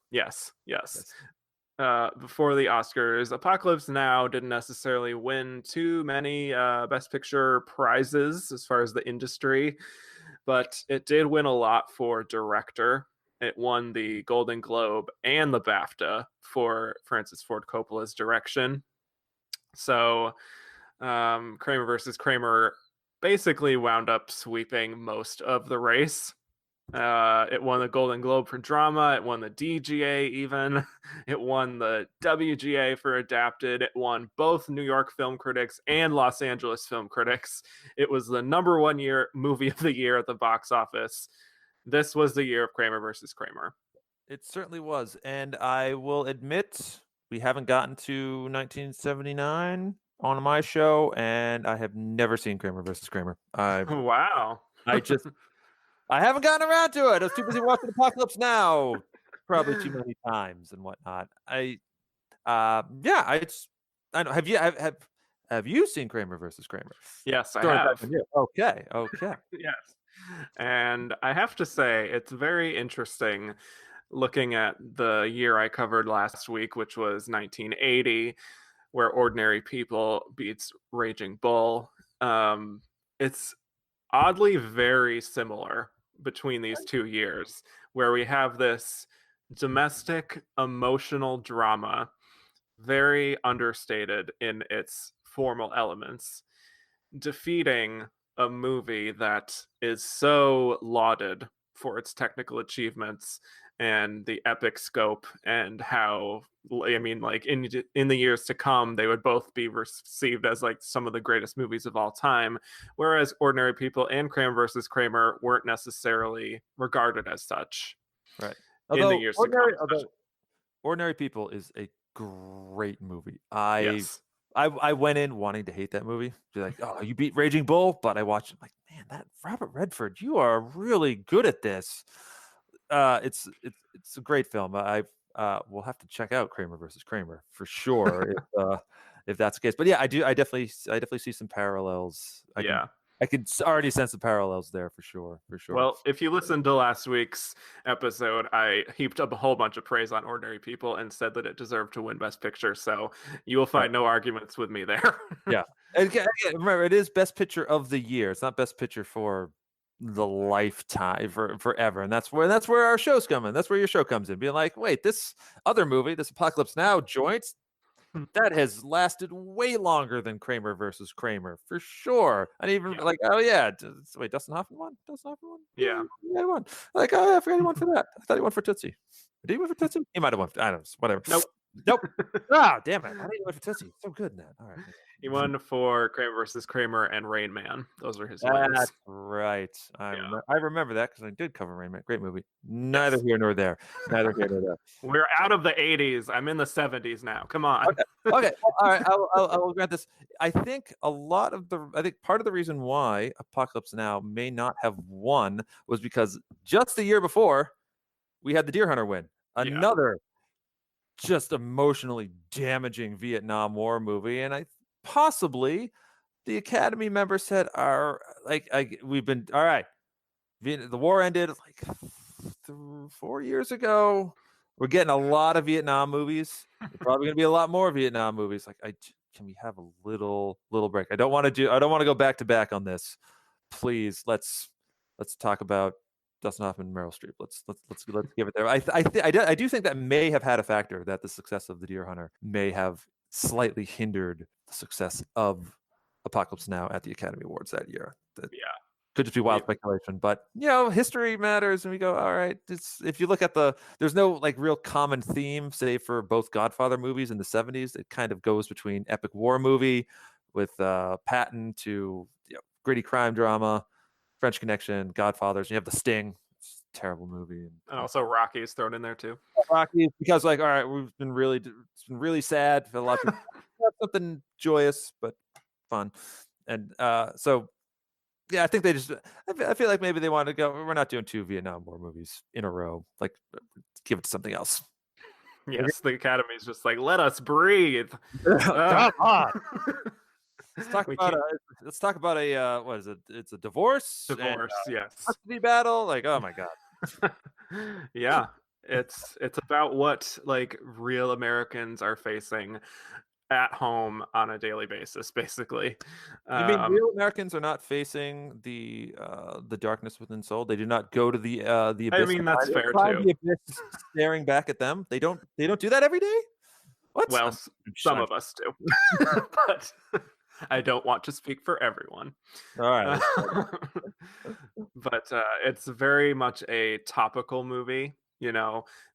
yes. Before the Oscars, Apocalypse Now didn't necessarily win too many Best Picture prizes as far as the industry, but it did win a lot for director. It won the Golden Globe and the BAFTA for Francis Ford Coppola's direction. So Kramer versus Kramer basically wound up sweeping most of the race. It won the Golden Globe for drama. It won the DGA even. It won the WGA for adapted. It won both New York Film Critics and Los Angeles Film Critics. It was the number 1 movie of the year at the box office. This was the year of Kramer versus Kramer. It certainly was. And I will admit, we haven't gotten to 1979 on my show, and I have never seen Kramer versus Kramer. Wow. I haven't gotten around to it. I was too busy watching Apocalypse Now, probably too many times and whatnot. I know. Have you seen Kramer versus Kramer? Yes, I have. Okay. Yes. And I have to say, it's very interesting looking at the year I covered last week, which was 1980, where Ordinary People beats Raging Bull. It's oddly very similar between these 2 years, where we have this domestic emotional drama, very understated in its formal elements, defeating a movie that is so lauded for its technical achievements and the epic scope, and how, I mean, like in the years to come, they would both be received as like some of the greatest movies of all time, whereas Ordinary People and Kramer versus Kramer weren't necessarily regarded as such. Right. In the years to come. Ordinary People is a great movie. Yes. I went in wanting to hate that movie. Be like, oh, you beat Raging Bull, but I watched it like, man, that Robert Redford, you are really good at this. It's a great film. We'll have to check out Kramer versus Kramer for sure if that's the case. But yeah, I definitely see some parallels. I I could already sense the parallels there for sure. Well, if you listened to last week's episode, I heaped up a whole bunch of praise on Ordinary People and said that it deserved to win Best Picture. So you will find no arguments with me there. Yeah. And again, remember, it is Best Picture of the year. It's not Best Picture for the lifetime, for forever. And that's where our show's coming. That's where your show comes in, being like, wait, this other movie, this Apocalypse Now joint, that has lasted way longer than Kramer versus Kramer for sure. And even like, oh yeah, wait, Dustin Hoffman won? Yeah, he won. Like, oh yeah, I forgot he won for that. I thought he won for Tootsie. Did he win for Tootsie? He might have won. I don't know. Whatever. Nope. Ah, damn it! I didn't win for Tootsie. So good in that. All right. He won for Kramer versus Kramer and Rain Man. Those are his wins. That's right. I remember that because I did cover Rain Man. Great movie. Neither here nor there. We're out of the 80s. I'm in the 70s now. Come on. Okay. All right. I will grant this. I think part of the reason why Apocalypse Now may not have won was because just the year before we had the Deer Hunter win. Another just emotionally damaging Vietnam War movie, and possibly the Academy members said, we've been all right. The war ended like 4 years ago. We're getting a lot of Vietnam movies. There's probably going to be a lot more Vietnam movies. Like, can we have a little break? I don't want to go back to back on this. Please, let's talk about Dustin Hoffman and Meryl Streep. Let's give it there. I do think that may have had a factor, that the success of The Deer Hunter may have slightly hindered the success of Apocalypse Now at the Academy Awards that year. Could just be wild speculation, but history matters, and we go, all right. If you look at there's no like real common theme, say for both Godfather movies in the 70s. It kind of goes between epic war movie with Patton to gritty crime drama, French Connection, Godfathers. You have The Sting. It's a terrible movie, and also Rocky is thrown in there too. Rocky, because like, all right, it's been really sad for a lot of people. Something joyous but fun, and so. Yeah, I think I feel like maybe they want to go, we're not doing 2 Vietnam War movies in a row. Like, give it to something else. Yes, the Academy's just like, let us breathe. Come on. Let's talk about a what is it? It's a divorce. Yes. Custody battle. Like, oh my God. Yeah. It's about what like real Americans are facing at home on a daily basis, basically. You mean real Americans are not facing the darkness within soul? They do not go to the abyss. I mean, that's fair too. The abyss staring back at them. They don't do that every day. What? Well, some of us do, but I don't want to speak for everyone. All right. But it's very much a topical movie.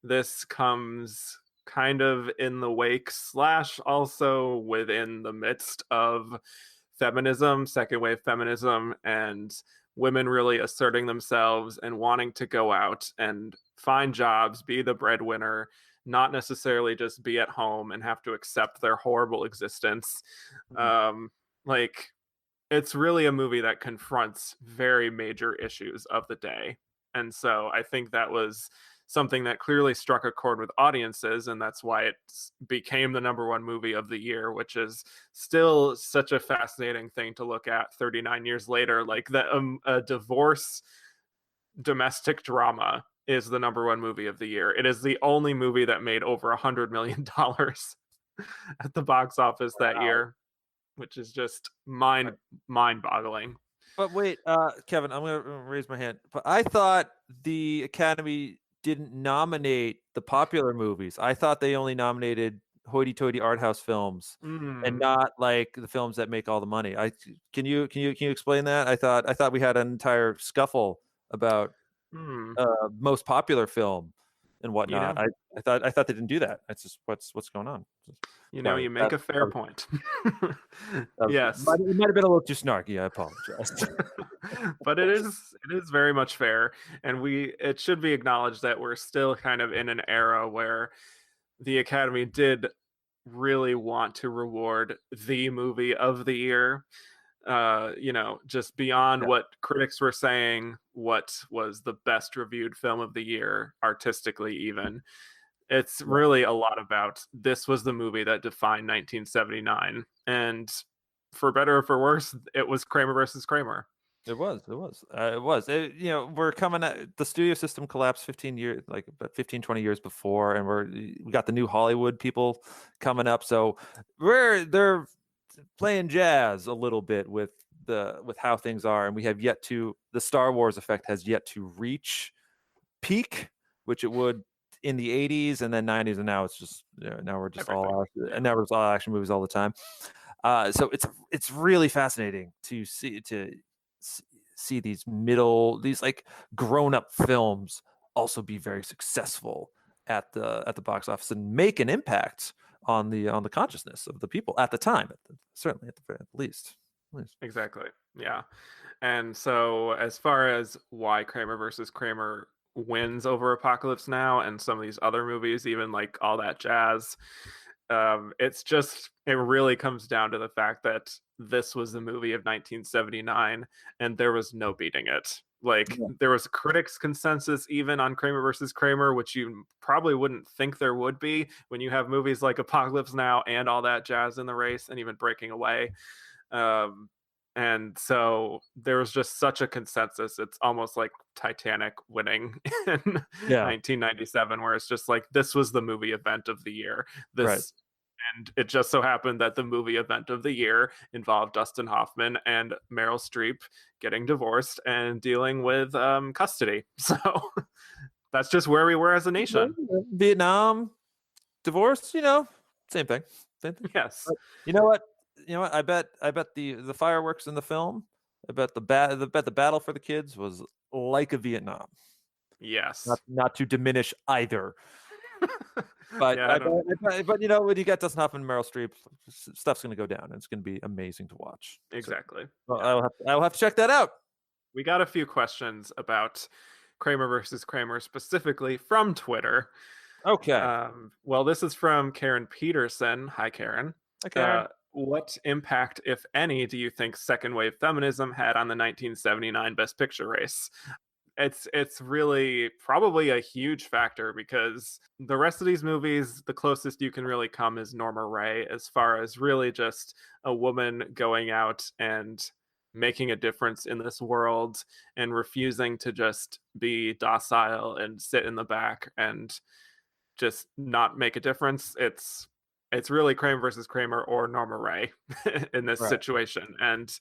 This comes kind of in the wake / also within the midst of feminism, second wave feminism, and women really asserting themselves and wanting to go out and find jobs, be the breadwinner, not necessarily just be at home and have to accept their horrible existence. Like, it's really a movie that confronts very major issues of the day. And so I think that was something that clearly struck a chord with audiences, and that's why it became the #1 movie of the year, which is still such a fascinating thing to look at 39 years later. Like, a divorce domestic drama is the #1 movie of the year. It is the only movie that made over $100 million at the box office that year, which is just mind-boggling. But wait, Kevin, I'm going to raise my hand. But I thought the Academy didn't nominate the popular movies. I thought they only nominated hoity-toity art house films and not like the films that make all the money. Can you explain that? I thought we had an entire scuffle about most popular film and whatnot. I thought they didn't do that. That's just what's going on. You make a fair point. Yes, it might have been a little too snarky. I apologize. But it is very much fair, and it should be acknowledged that we're still kind of in an era where the Academy did really want to reward the movie of the year. Just beyond what critics were saying, what was the best reviewed film of the year, artistically even. It's really a lot about, this was the movie that defined 1979. And for better or for worse, it was Kramer versus Kramer. It was. We're coming at the studio system collapsed 15 years, like about 15, 20 years before, and we got the new Hollywood people coming up. So they're playing jazz a little bit with how things are, and the Star Wars effect has yet to reach peak, which it would in the 80s and then 90s, and now it's just now we're just all action movies all the time. So it's really fascinating to see these like grown-up films also be very successful at the box office and make an impact on the consciousness of the people at the time, certainly at the least. Exactly. Yeah. And so as far as why Kramer versus Kramer wins over Apocalypse Now and some of these other movies, even like All That Jazz, it really comes down to the fact that this was the movie of 1979 and there was no beating it. There was critics' consensus even on Kramer versus Kramer, which you probably wouldn't think there would be when you have movies like Apocalypse Now and All That Jazz in the race, and even Breaking Away. And so there was just such a consensus. It's almost like Titanic winning in 1997, where it's just like, this was the movie event of the year. And it just so happened that the movie event of the year involved Dustin Hoffman and Meryl Streep getting divorced and dealing with custody. So that's just where we were as a nation. Vietnam, divorce, same thing. Yes. But you know what? I bet the fireworks in the film, I bet the battle for the kids was like a Vietnam. Yes. Not to diminish either. But when you got Dustin Hoffman and Meryl Streep, stuff's going to go down, and it's going to be amazing to watch. Exactly. So, I'll have to check that out. We got a few questions about Kramer versus Kramer specifically from Twitter. Okay. Well, this is from Karen Peterson. Hi, Karen. Hi, Karen. What impact, if any, do you think second wave feminism had on the 1979 Best Picture race? It's really probably a huge factor, because the rest of these movies, the closest you can really come is Norma Rae, as far as really just a woman going out and making a difference in this world and refusing to just be docile and sit in the back and just not make a difference. It's really Kramer versus Kramer or Norma Rae in this situation. And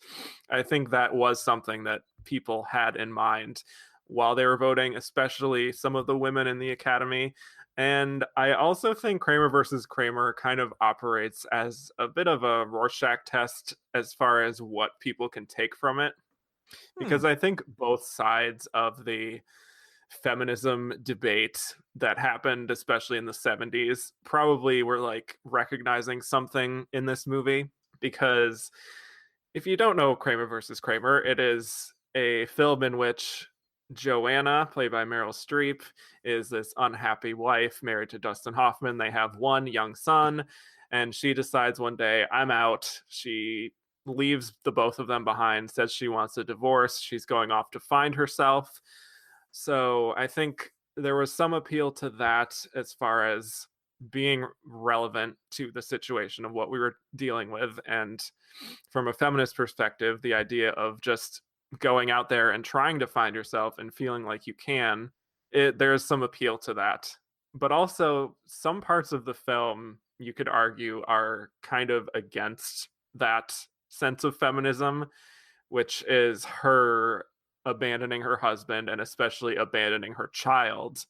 I think that was something that people had in mind while they were voting, especially some of the women in the Academy. And I also think Kramer versus Kramer kind of operates as a bit of a Rorschach test as far as what people can take from it. Because I think both sides of the feminism debate that happened, especially in the 70s, probably were like recognizing something in this movie. Because if you don't know Kramer versus Kramer, it is a film in which Joanna, played by Meryl Streep, is this unhappy wife married to Dustin Hoffman. They have one young son, and she decides one day, I'm out. She leaves the both of them behind, says she wants a divorce. She's going off to find herself. So I think there was some appeal to that as far as being relevant to the situation of what we were dealing with. And from a feminist perspective, the idea of just going out there and trying to find yourself and feeling like you can, there's some appeal to that. But also some parts of the film, you could argue, are kind of against that sense of feminism, which is her abandoning her husband and especially abandoning her child,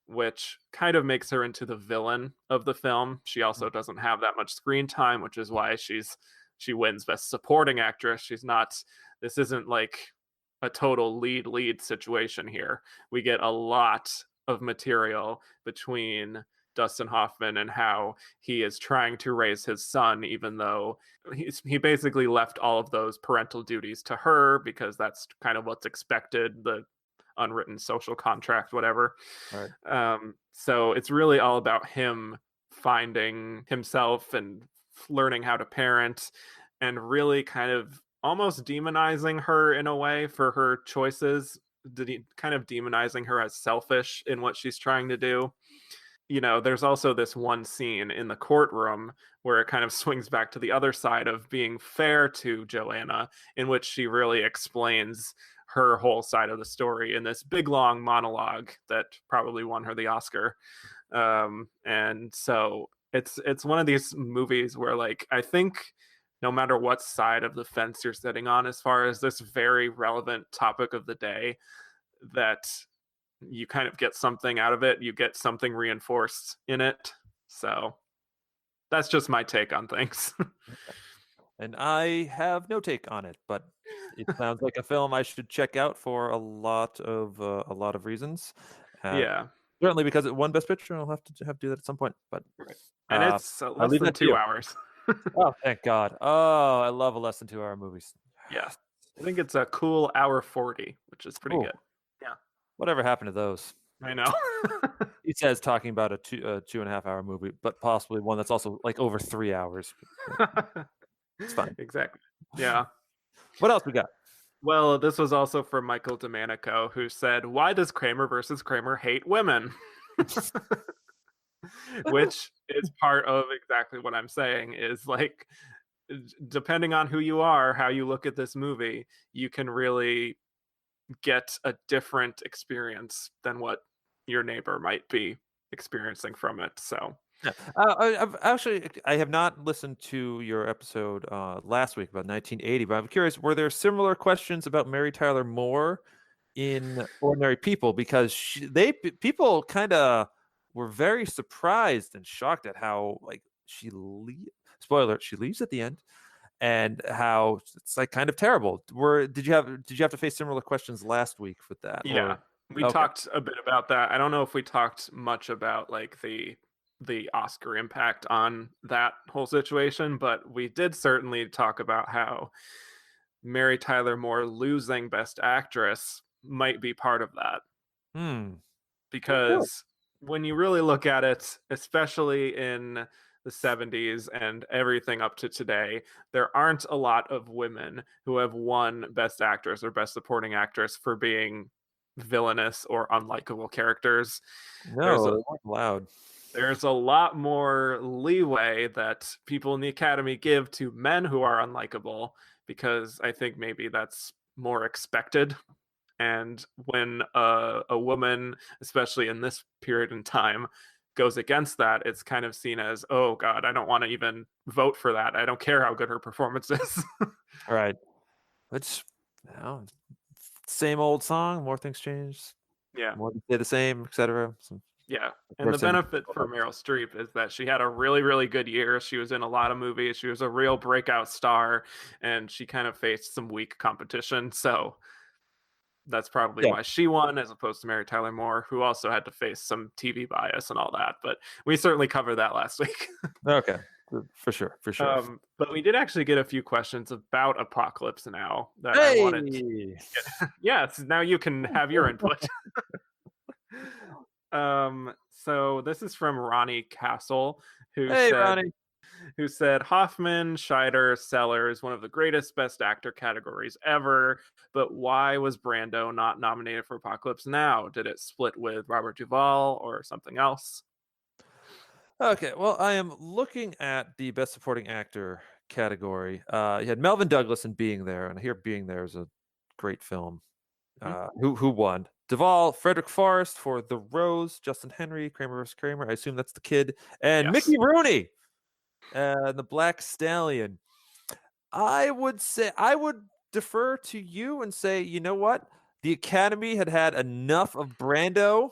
which kind of makes her into the villain of the film. She also doesn't have that much screen time, which is why she wins Best Supporting Actress. This isn't like a total lead situation here. We get a lot of material between Dustin Hoffman and how he is trying to raise his son, even though he basically left all of those parental duties to her, because that's kind of what's expected, the unwritten social contract, whatever. Right. So it's really all about him finding himself and learning how to parent, and really kind of almost demonizing her in a way for her choices, kind of demonizing her as selfish in what she's trying to do. there's also this one scene in the courtroom where it kind of swings back to the other side of being fair to Joanna, in which she really explains her whole side of the story in this big long monologue that probably won her the Oscar. And so it's one of these movies where, like, I think no matter what side of the fence you're sitting on as far as this very relevant topic of the day, that you kind of get something out of it. You get something reinforced in it. So that's just my take on things. And I have no take on it, but it sounds like a film I should check out for a lot of reasons. Yeah, certainly because it won Best Picture, and I'll have to do that at some point. But right. And it's I'll less leave than that to 2 you. hours. Oh, thank God! Oh, I love a less than 2 hour movies. Yeah, I think it's a cool hour 40, which is pretty good. Yeah. Whatever happened to those? I know. He says talking about a 2.5 hour movie, but possibly one that's also like over 3 hours. It's fine. Exactly. Yeah. What else we got? Well, this was also from Michael Domenico, who said, "Why does Kramer versus Kramer hate women?" Which is part of exactly what I'm saying, is like, depending on who you are, how you look at this movie, you can really get a different experience than what your neighbor might be experiencing from it. So I have not listened to your episode last week about 1980, but I'm curious, were there similar questions about Mary Tyler Moore in Ordinary People? Because people kind of were very surprised and shocked at how, like, spoiler alert, she leaves at the end, and how it's like kind of terrible. Did you have to face similar questions last week with that? Yeah, we talked a bit about that. I don't know if we talked much about like the Oscar impact on that whole situation, but we did certainly talk about how Mary Tyler Moore losing Best Actress might be part of that. Because when you really look at it, especially in the 70s and everything up to today, there aren't a lot of women who have won Best Actress or Best Supporting Actress for being villainous or unlikable characters. No, loud. There's a lot more leeway that people in the Academy give to men who are unlikable, because I think maybe that's more expected. And when a woman, especially in this period in time, goes against that, it's kind of seen as, oh God, I don't want to even vote for that. I don't care how good her performance is. Right. It's same old song, more things change. Yeah. More stay the same, etc. So, yeah. And the benefit for Meryl Streep is that she had a really, really good year. She was in a lot of movies. She was a real breakout star, and she kind of faced some weak competition. So that's probably why she won, as opposed to Mary Tyler Moore, who also had to face some TV bias and all that. But we certainly covered that last week. Okay, for sure. But we did actually get a few questions about Apocalypse Now that I wanted to get. Yes, now you can have your input. So this is from Ronnie Castle, who said Hoffman, Scheider, Sellers, one of the greatest Best Actor categories ever. But why was Brando not nominated for Apocalypse Now? Did it split with Robert Duvall or something else? Okay, well, I am looking at the Best Supporting Actor category. You had Melvin Douglas in Being There, and I hear Being There is a great film. Who won? Duvall, Frederick Forrest for The Rose, Justin Henry, Kramer vs. Kramer. I assume that's the kid, and Mickey Rooney, the Black Stallion. I would defer to you and say, you know what? The Academy had enough of Brando.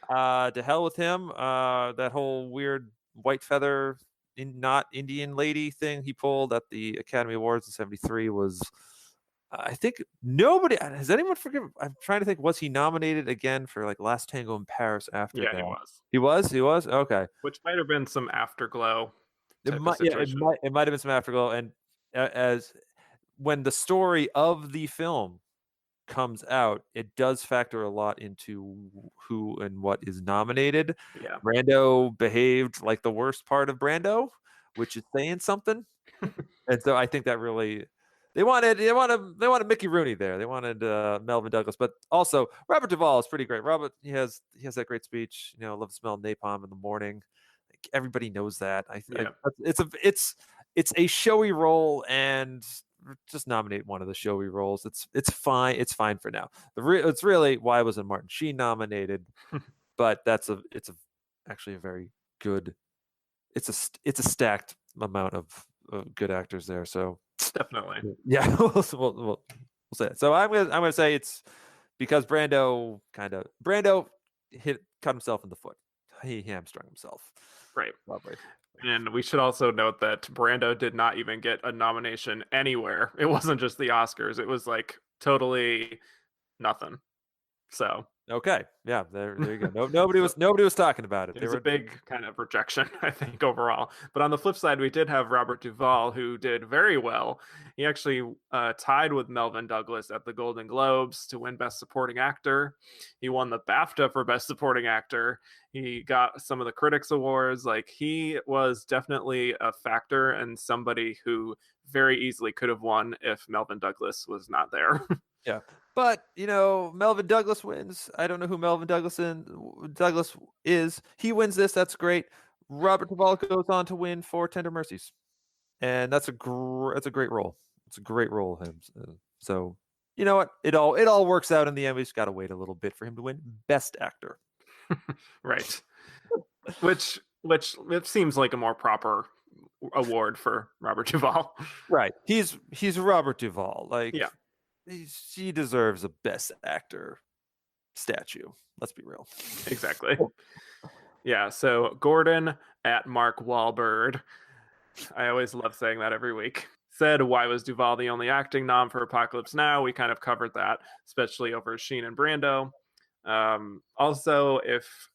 To hell with him. That whole weird white feather, not Indian lady thing he pulled at the Academy Awards in '73 was. I think nobody has anyone forgiven. I'm trying to think. Was he nominated again for like Last Tango in Paris after that? He was. He was. Okay. Which might have been some afterglow. It might have been some afterglow, and as when the story of the film comes out, it does factor a lot into who and what is nominated. Yeah. Brando behaved like the worst part of Brando, which is saying something. And so I think that really They wanted Mickey Rooney there. They wanted Melvin Douglas, but also Robert Duvall is pretty great. Robert, he has that great speech. Love to smell napalm in the morning. Like, everybody knows that. It's a showy role, and just nominate one of the showy roles. It's fine. It's fine for now. It's really why wasn't Martin Sheen nominated? But it's actually a very good. It's a stacked amount of good actors there. So. Definitely. Yeah, we'll say it. So I'm gonna say it's because Brando cut himself in the foot. He hamstrung himself. Right. Lovely. And we should also note that Brando did not even get a nomination anywhere. It wasn't just the Oscars. It was like totally nothing. So okay, yeah, there you go. Nobody was talking about it. It was a big kind of rejection, I think, overall. But on the flip side, we did have Robert Duvall, who did very well. He actually tied with Melvin Douglas at the Golden Globes to win Best Supporting Actor. He won the BAFTA for Best Supporting Actor. He got some of the Critics Awards. Like, he was definitely a factor and somebody who very easily could have won if Melvin Douglas was not there. Yeah. But, Melvin Douglas wins. I don't know who Melvin Douglas is. He wins this. That's great. Robert Duvall goes on to win for Tender Mercies. And that's a great role. It's a great role of him. So, you know what? It all works out in the end. We just got to wait a little bit for him to win Best Actor. Right. Which it seems like a more proper award for Robert Duvall. Right. He's Robert Duvall. Like, yeah. He deserves a Best Actor statue. Let's be real. Exactly. Yeah. So Gordon at Mark Wahlberg. I always love saying that every week. Said, why was Duvall the only acting nom for Apocalypse Now? We kind of covered that, especially over Sheen and Brando. Also, if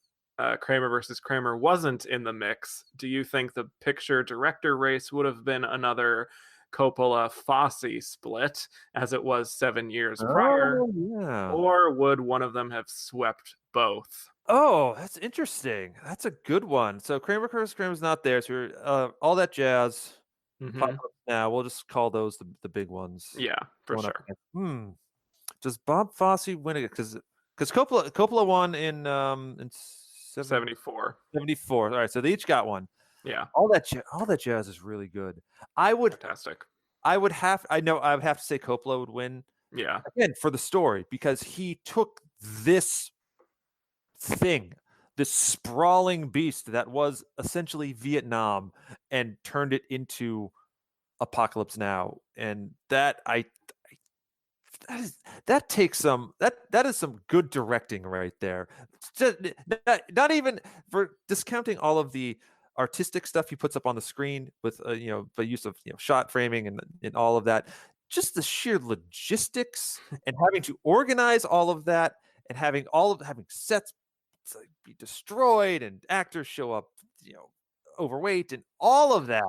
Kramer versus Kramer wasn't in the mix, do you think the picture director race would have been another Coppola Fosse split as it was 7 years prior? Yeah. Or would one of them have swept both? Oh, that's interesting. That's a good one. So Kramer versus Kramer's not there. So all that jazz. Now we'll just call those the big ones. Yeah, for sure. Does Bob Fosse win it? Because Coppola won in 74. 74. All right, so they each got one. Yeah. All that jazz is really good. Fantastic. I would have to say Coppola would win. Yeah. Again, for the story, because he took this thing, this sprawling beast that was essentially Vietnam, and turned it into Apocalypse Now. And that is some good directing right there. Not even for discounting all of the artistic stuff he puts up on the screen with the use of shot framing and all of that. Just the sheer logistics and having to organize all of that and having sets be destroyed and actors show up overweight and all of that,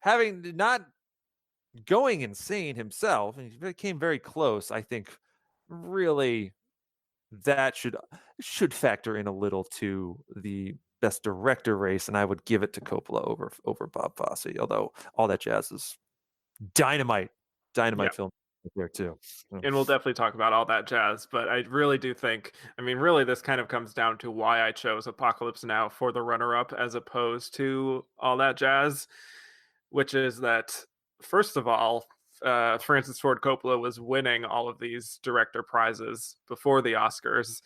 having not going insane himself, and he came very close. I think really that should factor in a little to the Best Director race, and I would give it to Coppola over Bob Fosse. Although all that jazz is dynamite film there too. And we'll definitely talk about all that jazz, but I really do think, really this kind of comes down to why I chose Apocalypse Now for the runner-up as opposed to all that jazz, which is that, first of all, Francis Ford Coppola was winning all of these director prizes before the Oscars.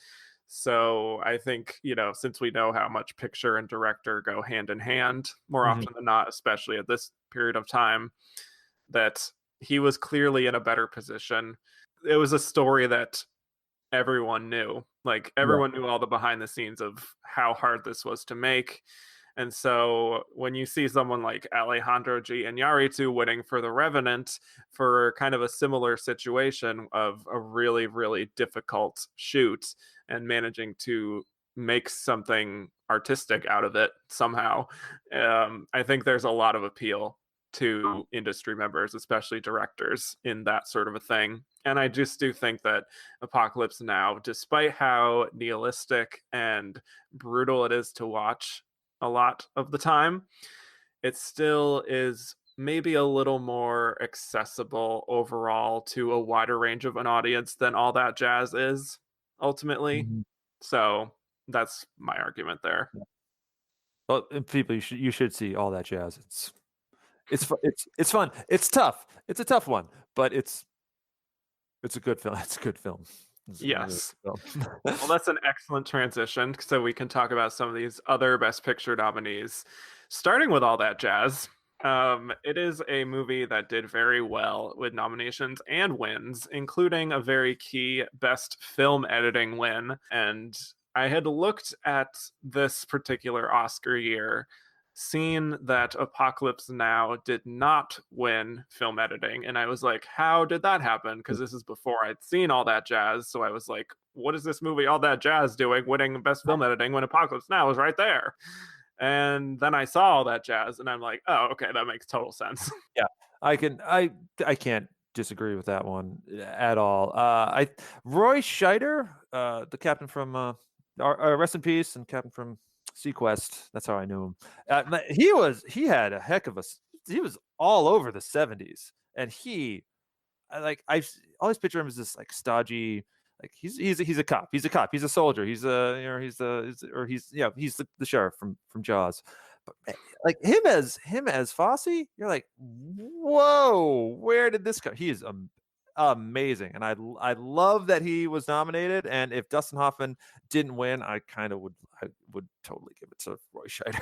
So I think, since we know how much picture and director go hand in hand more often than not, especially at this period of time, that he was clearly in a better position. It was a story that everyone knew. Like, everyone knew all the behind the scenes of how hard this was to make. And so when you see someone like Alejandro G. Iñárritu winning for The Revenant for kind of a similar situation of a really, really difficult shoot and managing to make something artistic out of it somehow, I think there's a lot of appeal to industry members, especially directors, in that sort of a thing. And I just do think that Apocalypse Now, despite how nihilistic and brutal it is to watch a lot of the time, it still is maybe a little more accessible overall to a wider range of an audience than All That Jazz is ultimately. Mhm. So that's my argument there. Well, and people, you should see All That Jazz. It's fun. It's tough. It's a tough one, but it's a good film. It's a good film. Yes. Well, that's an excellent transition, so we can talk about some of these other Best Picture nominees, starting with All That Jazz. It is a movie that did very well with nominations and wins, including a very key Best Film Editing win. And I had looked at this particular Oscar year, seen that Apocalypse Now did not win film editing, and I was like, how did that happen? Because this is before I'd seen All That Jazz, so I was like, what is this movie All That Jazz doing winning Best Film Editing when Apocalypse Now is right there? And then I saw All That Jazz, and I'm like, oh, okay, that makes total sense. Yeah, I can't disagree with that one at all. Roy Scheider, the captain from Rest in Peace, and captain from Sequest. That's how I knew him. He had a heck of he was all over the 70s, and I always picture him as this like stodgy, like he's a cop. He's a cop. He's a soldier. He's the sheriff from Jaws. But man, like him as Fosse, you're like, whoa, where did this come? He is amazing, and I love that he was nominated. And if Dustin Hoffman didn't win, I would totally give it to Roy Scheider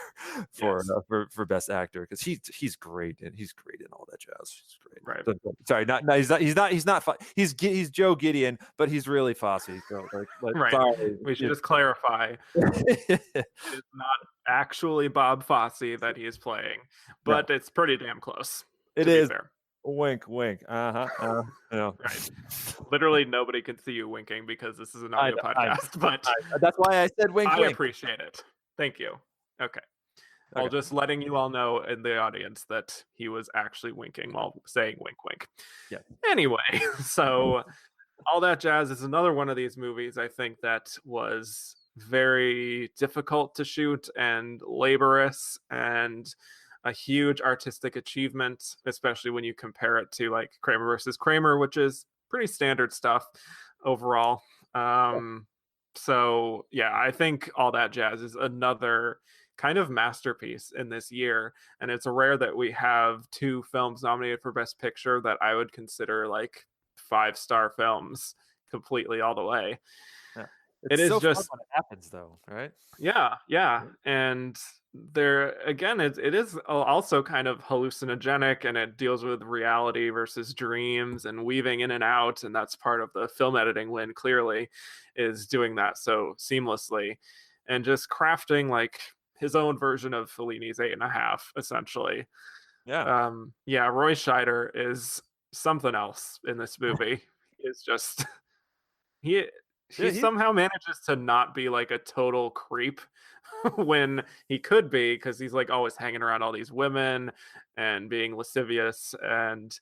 for best actor, because he's great, and he's great in All That Jazz. He's great. Right. But, sorry, he's not he's Joe Gideon, but he's really Fosse. So right. Sorry, we should just clarify. It's not actually Bob Fosse that he is playing, but it's pretty damn close. It is. Wink, wink. Right. Literally, nobody can see you winking because this is an audio podcast. But that's why I said wink. I appreciate it. Thank you. Okay. I'll just letting you all know in the audience that he was actually winking while saying wink, wink. Yeah. Anyway, so All That Jazz is another one of these movies I think that was very difficult to shoot and laborious and a huge artistic achievement, especially when you compare it to like Kramer versus Kramer, which is pretty standard stuff overall. So yeah, I think All That Jazz is another kind of masterpiece in this year, and it's rare that we have two films nominated for Best Picture that I would consider like 5-star films completely all the way. It is so just fun when it happens, though, right? Yeah, and there again, it is also kind of hallucinogenic, and it deals with reality versus dreams and weaving in and out, and that's part of the film editing win. Clearly, is doing that so seamlessly, and just crafting like his own version of Fellini's 8.5, essentially. Yeah, Roy Scheider is something else in this movie. Is just he somehow manages to not be like a total creep when he could be, because he's like always hanging around all these women and being lascivious and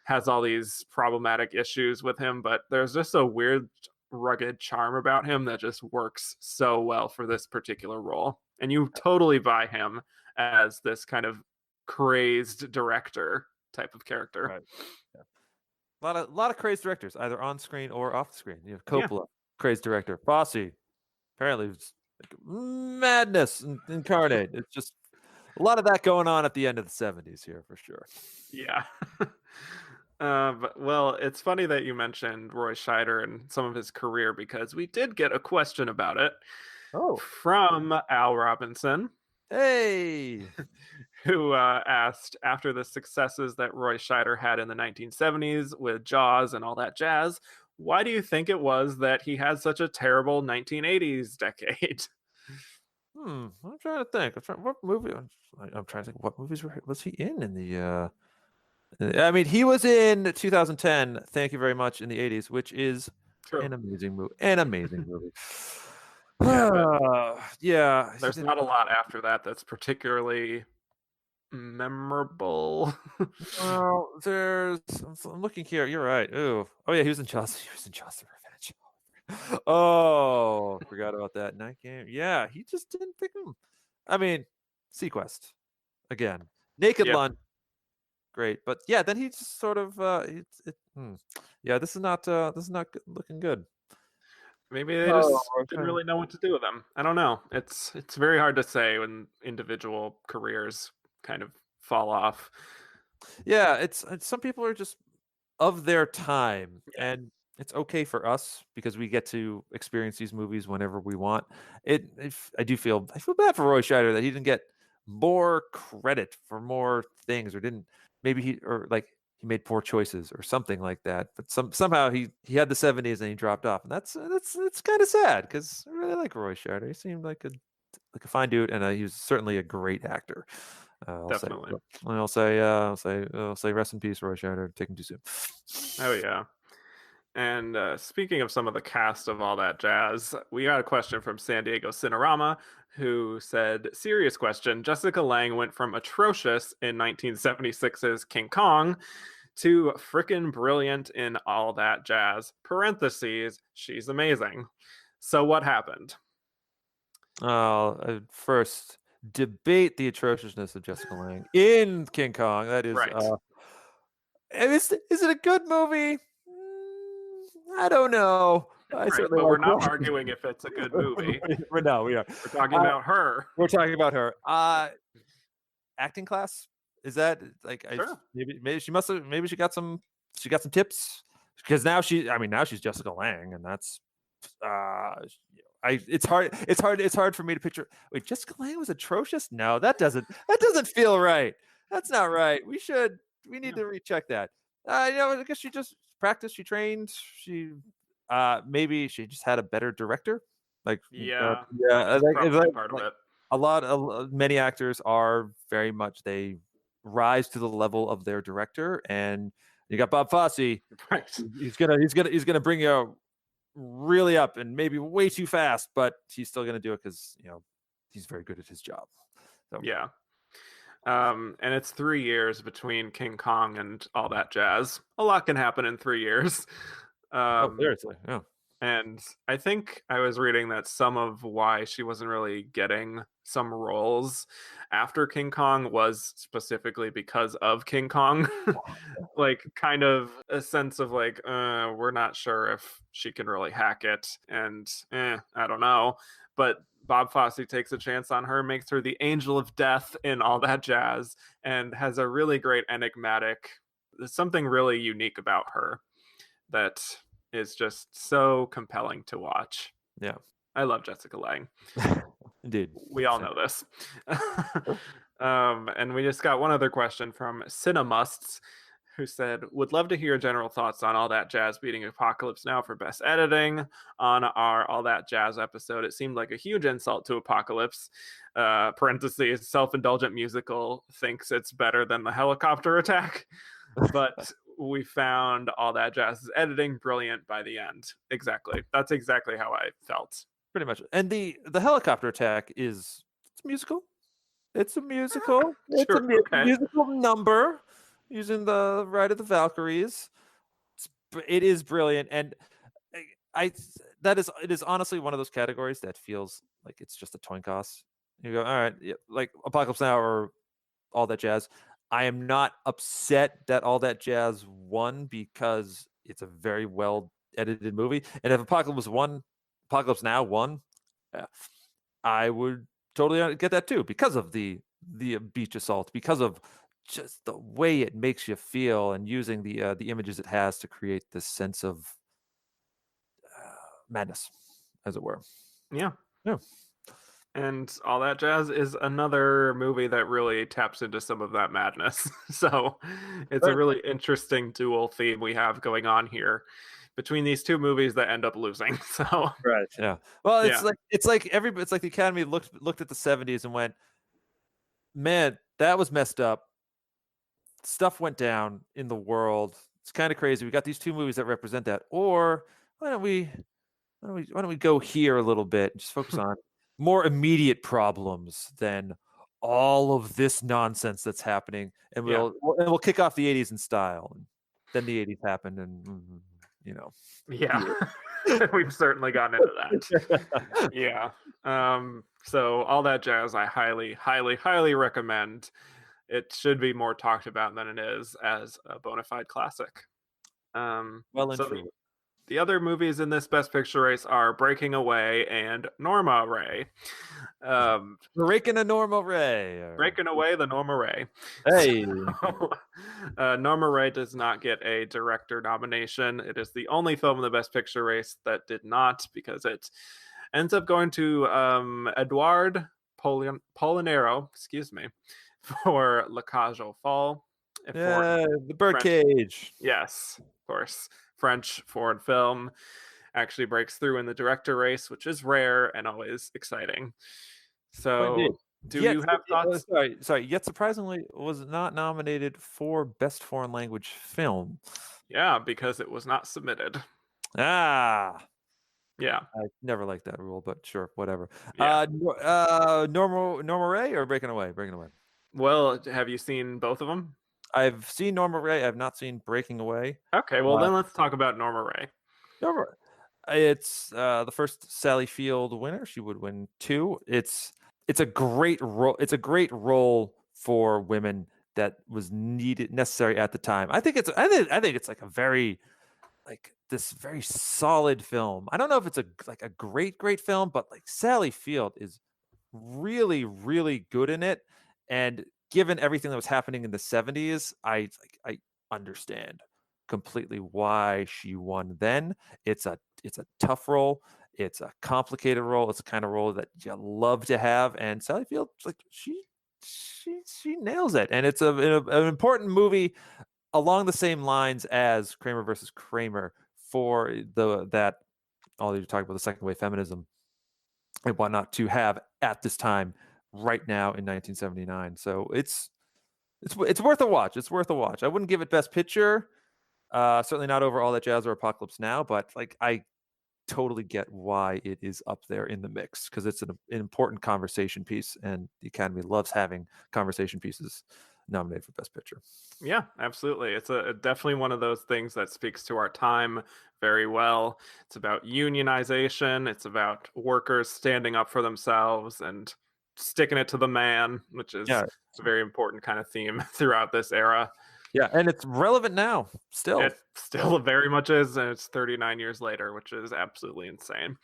has all these problematic issues with him. But there's just a weird, rugged charm about him that just works so well for this particular role. And you totally buy him as this kind of crazed director type of character. Right. Yeah. A lot of crazed directors, either on screen or off the screen. You have Coppola, crazed director. Fosse, apparently was like madness incarnate. It's just a lot of that going on at the end of the 70s here for sure. Yeah. Well, it's funny that you mentioned Roy Scheider and some of his career, because we did get a question about it from Al Robinson. Hey! Who asked, after the successes that Roy Scheider had in the 1970s with Jaws and All That Jazz, why do you think it was that he had such a terrible 1980s decade? I'm trying to think. What movie? I'm trying to think. What movies was he in the? I mean, he was in 2010. Thank you very much in the 80s, which is an amazing movie. Yeah. There's not a lot after that that's particularly memorable. Well, I'm looking here. You're right. Oh yeah, he was in Jaws. He was in Jaws the Revenge. Oh, forgot about that. Night Game. Yeah, he just didn't pick him. I mean, Sequest again. Naked Lunch. great. But yeah, then he just sort of yeah, this is not looking good. Maybe they just didn't really know what to do with them. I don't know. It's very hard to say when individual careers kind of fall off. Yeah, it's some people are just of their time, and it's okay for us because we get to experience these movies whenever we want. I feel bad for Roy Scheider that he didn't get more credit for more things, or didn't maybe he made poor choices or something like that. But somehow he had the 70s and he dropped off, and that's kind of sad because I really like Roy Scheider. He seemed like a fine dude, and he was certainly a great actor. Definitely. I'll say rest in peace, Roy Scheider. Take him too soon. Oh yeah. And speaking of some of the cast of All That Jazz, we got a question from San Diego Cinerama, who said, serious question, Jessica Lange went from atrocious in 1976's King Kong to frickin' brilliant in All That Jazz. Parentheses, she's amazing. So what happened? First, debate the atrociousness of Jessica Lange in King Kong. That is right. Is it a good movie? I don't know. Right, but we're not arguing if it's a good movie. We are. We're talking about her. We're talking about her. Acting class? Is that like sure. maybe she must have she got some tips, because now she's Jessica Lange, and that's it's hard for me to picture. Wait, Jessica Lange was atrocious? No, that doesn't feel right. That's not right. We need to recheck that. I guess she just practiced, she trained, she maybe she just had a better director. Like part of it. Many actors are very much, they rise to the level of their director, and you got Bob Fosse. Right. He's gonna bring you really up, and maybe way too fast, but he's still gonna do it because he's very good at his job. So. Yeah. And it's 3 years between King Kong and All That Jazz. A lot can happen in 3 years. Seriously, yeah. And I think I was reading that some of why she wasn't really getting some roles after King Kong was specifically because of King Kong. Like, kind of a sense of like, we're not sure if she can really hack it, and I don't know. But Bob Fosse takes a chance on her, makes her the angel of death in All That Jazz, and has a really great there's something really unique about her that is just so compelling to watch. Yeah. I love Jessica Lange. Indeed. We all know this. And we just got one other question from Cinemusts, who said, would love to hear general thoughts on All That Jazz beating Apocalypse Now for best editing. On our All That Jazz episode, it seemed like a huge insult to Apocalypse. Parentheses, self-indulgent musical thinks it's better than the helicopter attack. But we found All That Jazz's editing brilliant by the end. Exactly. That's exactly how I felt. Pretty much. And the helicopter attack it's musical. It's a musical. It's a musical number using the Ride of the Valkyries. It is brilliant, and it is honestly one of those categories that feels like it's just a coin toss. You go, all right, yeah, like Apocalypse Now or All That Jazz. I am not upset that All That Jazz won because it's a very well edited movie, and if Apocalypse Now won, I would totally get that too, because of the beach assault, because of just the way it makes you feel, and using the images it has to create this sense of madness, as it were. Yeah. And All That Jazz is another movie that really taps into some of that madness. So it's a really interesting dual theme we have going on here between these two movies that end up losing. So right, yeah. Well, it's like the Academy looked at the 70s and went, man, that was messed up. Stuff went down in the world. It's kind of crazy. We got these two movies that represent that. Or why don't we go here a little bit and just focus on more immediate problems than all of this nonsense that's happening, and we'll kick off the 80s in style. And then the 80s happened, and we've certainly gotten into that. Yeah. So All That Jazz, I highly, highly, highly recommend. it should be more talked about than it is as a bona fide classic. Well and So true. the other movies in this Best Picture race are Breaking Away and Norma Ray. Breaking a Norma Ray. Breaking Away the Norma Ray. Hey. So, Norma Ray does not get a director nomination. It is the only film in the Best Picture race that did not, because it ends up going to Edouard Polinero, for La Cage aux Folles. The Birdcage. Yes, of course. French foreign film actually breaks through in the director race, which is rare and always exciting. So, you have thoughts? Sorry. Yet surprisingly, was not nominated for Best Foreign Language Film. Yeah, because it was not submitted. Yeah. I never liked that rule, but sure, whatever. Yeah. Norma Ray or Breaking Away? Breaking Away. Well, have you seen both of them? I've seen Norma Ray. I've not seen Breaking Away. Okay, well then let's talk about Norma Ray. It's the first Sally Field winner. She would win 2. It's a great role. It's a great role for women that was necessary at the time. I think it's like a very this very solid film. I don't know if it's a great film, but like Sally Field is really, really good in it. And given everything that was happening in the 70s, I understand completely why she won then. It's a tough role. It's a complicated role. It's a kind of role that you love to have. And Sally Field, she nails it. And it's an important movie along the same lines as Kramer versus Kramer for that all you're talking about, the second wave feminism and whatnot, to have at this time right now in 1979. So it's worth a watch. It's worth a watch. I wouldn't give it Best Picture, certainly not over All That Jazz or Apocalypse Now, but I totally get why it is up there in the mix, because it's an important conversation piece, and the Academy loves having conversation pieces nominated for Best Picture. Yeah, absolutely. It's definitely one of those things that speaks to our time very well. It's about unionization. It's about workers standing up for themselves and sticking it to the man, which is a very important kind of theme throughout this era. Yeah, and it's relevant now still. It still very much is, and it's 39 years later, which is absolutely insane.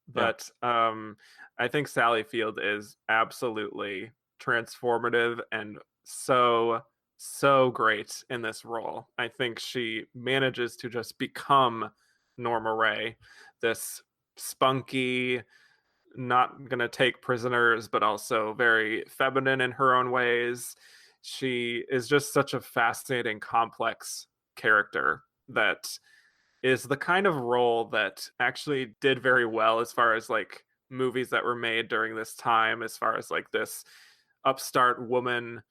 But I think Sally Field is absolutely transformative and so great in this role. I think she manages to just become Norma Ray, this spunky, not gonna take prisoners, but also very feminine in her own ways. She is just such a fascinating, complex character that is the kind of role that actually did very well as far as like movies that were made during this time, as far as like this upstart woman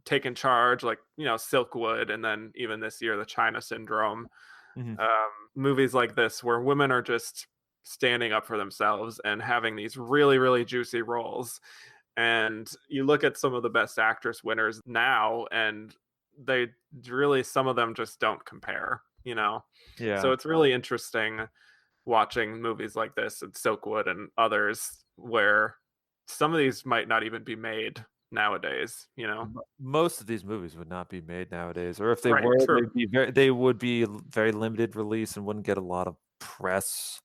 taking charge, like, Silkwood, and then even this year, the China Syndrome. Movies like this where women are just standing up for themselves and having these really, really juicy roles. And you look at some of the Best Actress winners now, and they really, some of them just don't compare, Yeah. So it's really interesting watching movies like this and Silkwood and others where some of these might not even be made nowadays, Most of these movies would not be made nowadays, or if they Right, were, true. they would be very limited release and wouldn't get a lot of press.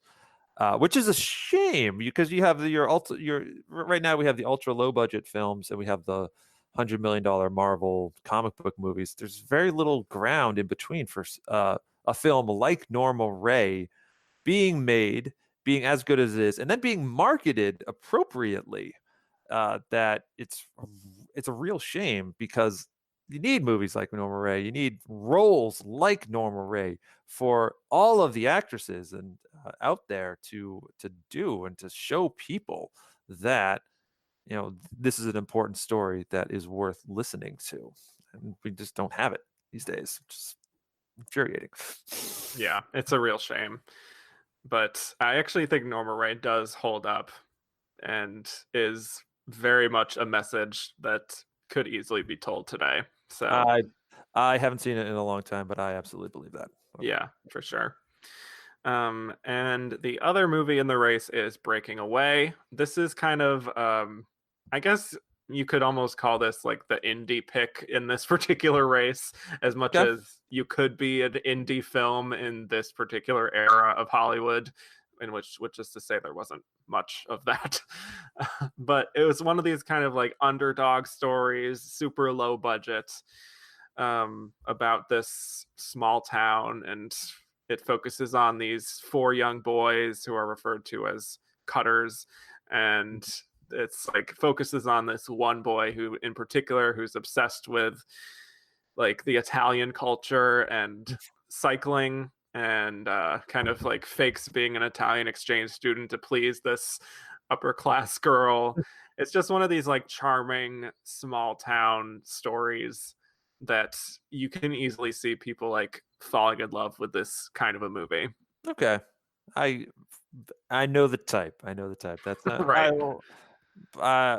Which is a shame, because you have right now we have the ultra low budget films, and we have the $100 million Marvel comic book movies. There's very little ground in between for a film like Norma Ray being made, being as good as it is, and then being marketed appropriately. That it's a real shame, because you need movies like Norma Ray. You need roles like Norma Ray for all of the actresses and out there to do and to show people that this is an important story that is worth listening to, and we just don't have it these days, which is infuriating. Yeah, it's a real shame, but I actually think Norma Ray does hold up and is very much a message that could easily be told today. So I haven't seen it in a long time, but I absolutely believe that. Yeah, for sure. And the other movie in the race is Breaking Away. This is kind of, I guess you could almost call this like the indie pick in this particular race, as much as you could be an indie film in this particular era of Hollywood, in which is to say there wasn't much of that. But it was one of these kind of like underdog stories, super low budget, about this small town, and it focuses on these 4 young boys who are referred to as cutters, and it's like focuses on this one boy who in particular who's obsessed with like the Italian culture and cycling, and kind of like fakes being an Italian exchange student to please this upper class girl. It's just one of these like charming small town stories that you can easily see people like falling in love with this kind of a movie. Okay. I know the type. That's not right.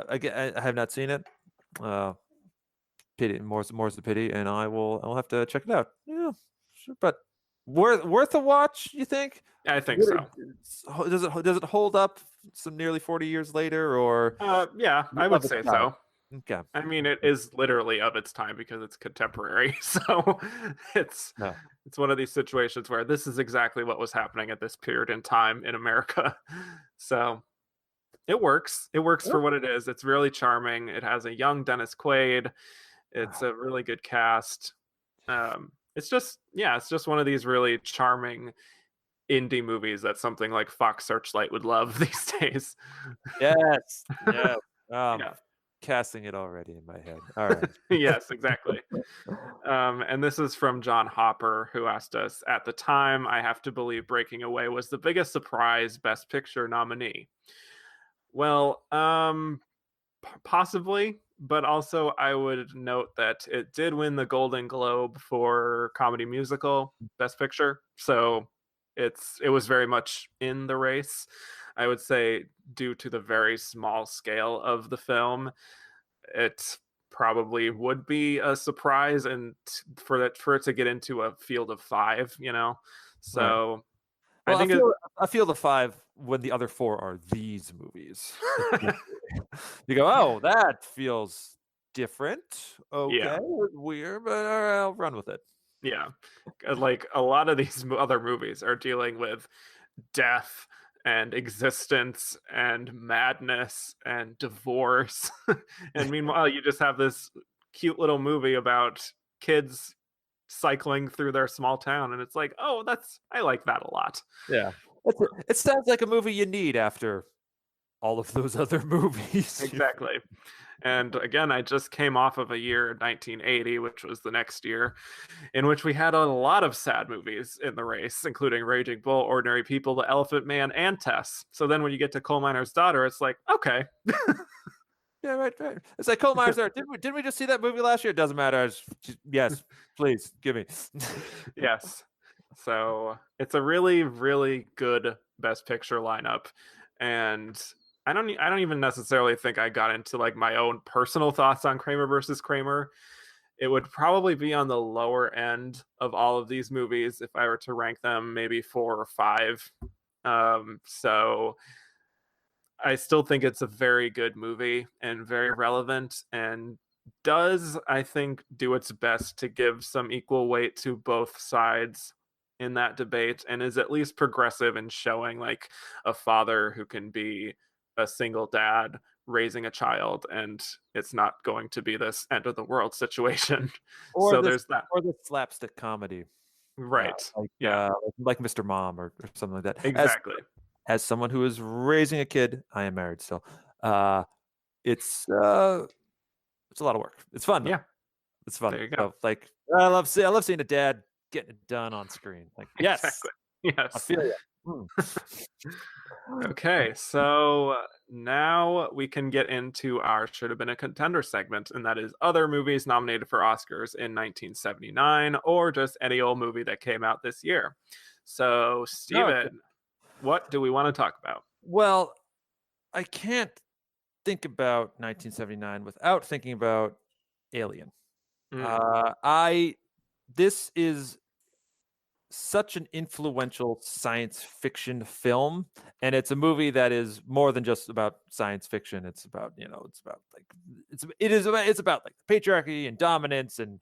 Again, I have not seen it. Pity, more's the pity, and I'll have to check it out. Yeah, sure, but worth a watch, you think? I think so. Does it hold up some nearly 40 years later, or? Yeah, I would say so. Okay. I mean, it is literally of its time because it's contemporary. So it's one of these situations where this is exactly what was happening at this period in time in America. So it works. It works for what it is. It's really charming. It has a young Dennis Quaid. It's a really good cast. It's just one of these really charming indie movies that something like Fox Searchlight would love these days. Yes. Yeah. Casting it already in my head. All right. Yes, exactly. And this is from John Hopper, who asked us, at the time, I have to believe Breaking Away was the biggest surprise Best Picture nominee. Well, possibly, but also I would note that it did win the Golden Globe for Comedy Musical Best Picture, so it was very much in the race. I would say due to the very small scale of the film, it probably would be a surprise, and for it to get into a field of 5, so. Right. Well, I feel the 5 when the other 4 are these movies. You go, oh, that feels different. Okay, weird, but all right, I'll run with it. Yeah, like a lot of these other movies are dealing with death and existence and madness and divorce. And meanwhile, you just have this cute little movie about kids cycling through their small town, and it's like, oh, I like that a lot. Yeah, it sounds like a movie you need after all of those other movies. Exactly. And again, I just came off of a year, 1980, which was the next year, in which we had a lot of sad movies in the race, including Raging Bull, Ordinary People, The Elephant Man, and Tess. So then when you get to Coal Miner's Daughter, it's like, okay. Yeah, right. It's like Coal Miner's Daughter. Didn't we just see that movie last year? It doesn't matter. Yes, please, give me. Yes. So it's a really, really good Best Picture lineup. And I don't even necessarily think I got into like my own personal thoughts on Kramer versus Kramer. It would probably be on the lower end of all of these movies if I were to rank them, maybe 4 or 5. So I still think it's a very good movie and very relevant, and does, I think, do its best to give some equal weight to both sides in that debate, and is at least progressive in showing like a father who can be a single dad raising a child, and it's not going to be this end of the world situation. There's that, or the slapstick comedy, right? Like Mr. Mom or something like that. Exactly. As someone who is raising a kid, I am married still. It's a lot of work. It's fun though. Yeah, it's fun. There you go. So, like I love seeing a dad getting it done on screen. Like yes, exactly. Yes, I feel it. Okay, so now we can get into our Should Have Been a Contender segment, and that is other movies nominated for Oscars in 1979, or just any old movie that came out this year. So, Stephen, what do we want to talk about? Well, I can't think about 1979 without thinking about Alien. This is such an influential science fiction film, and it's a movie that is more than just about science fiction. It's about, it's about like it's about like patriarchy and dominance and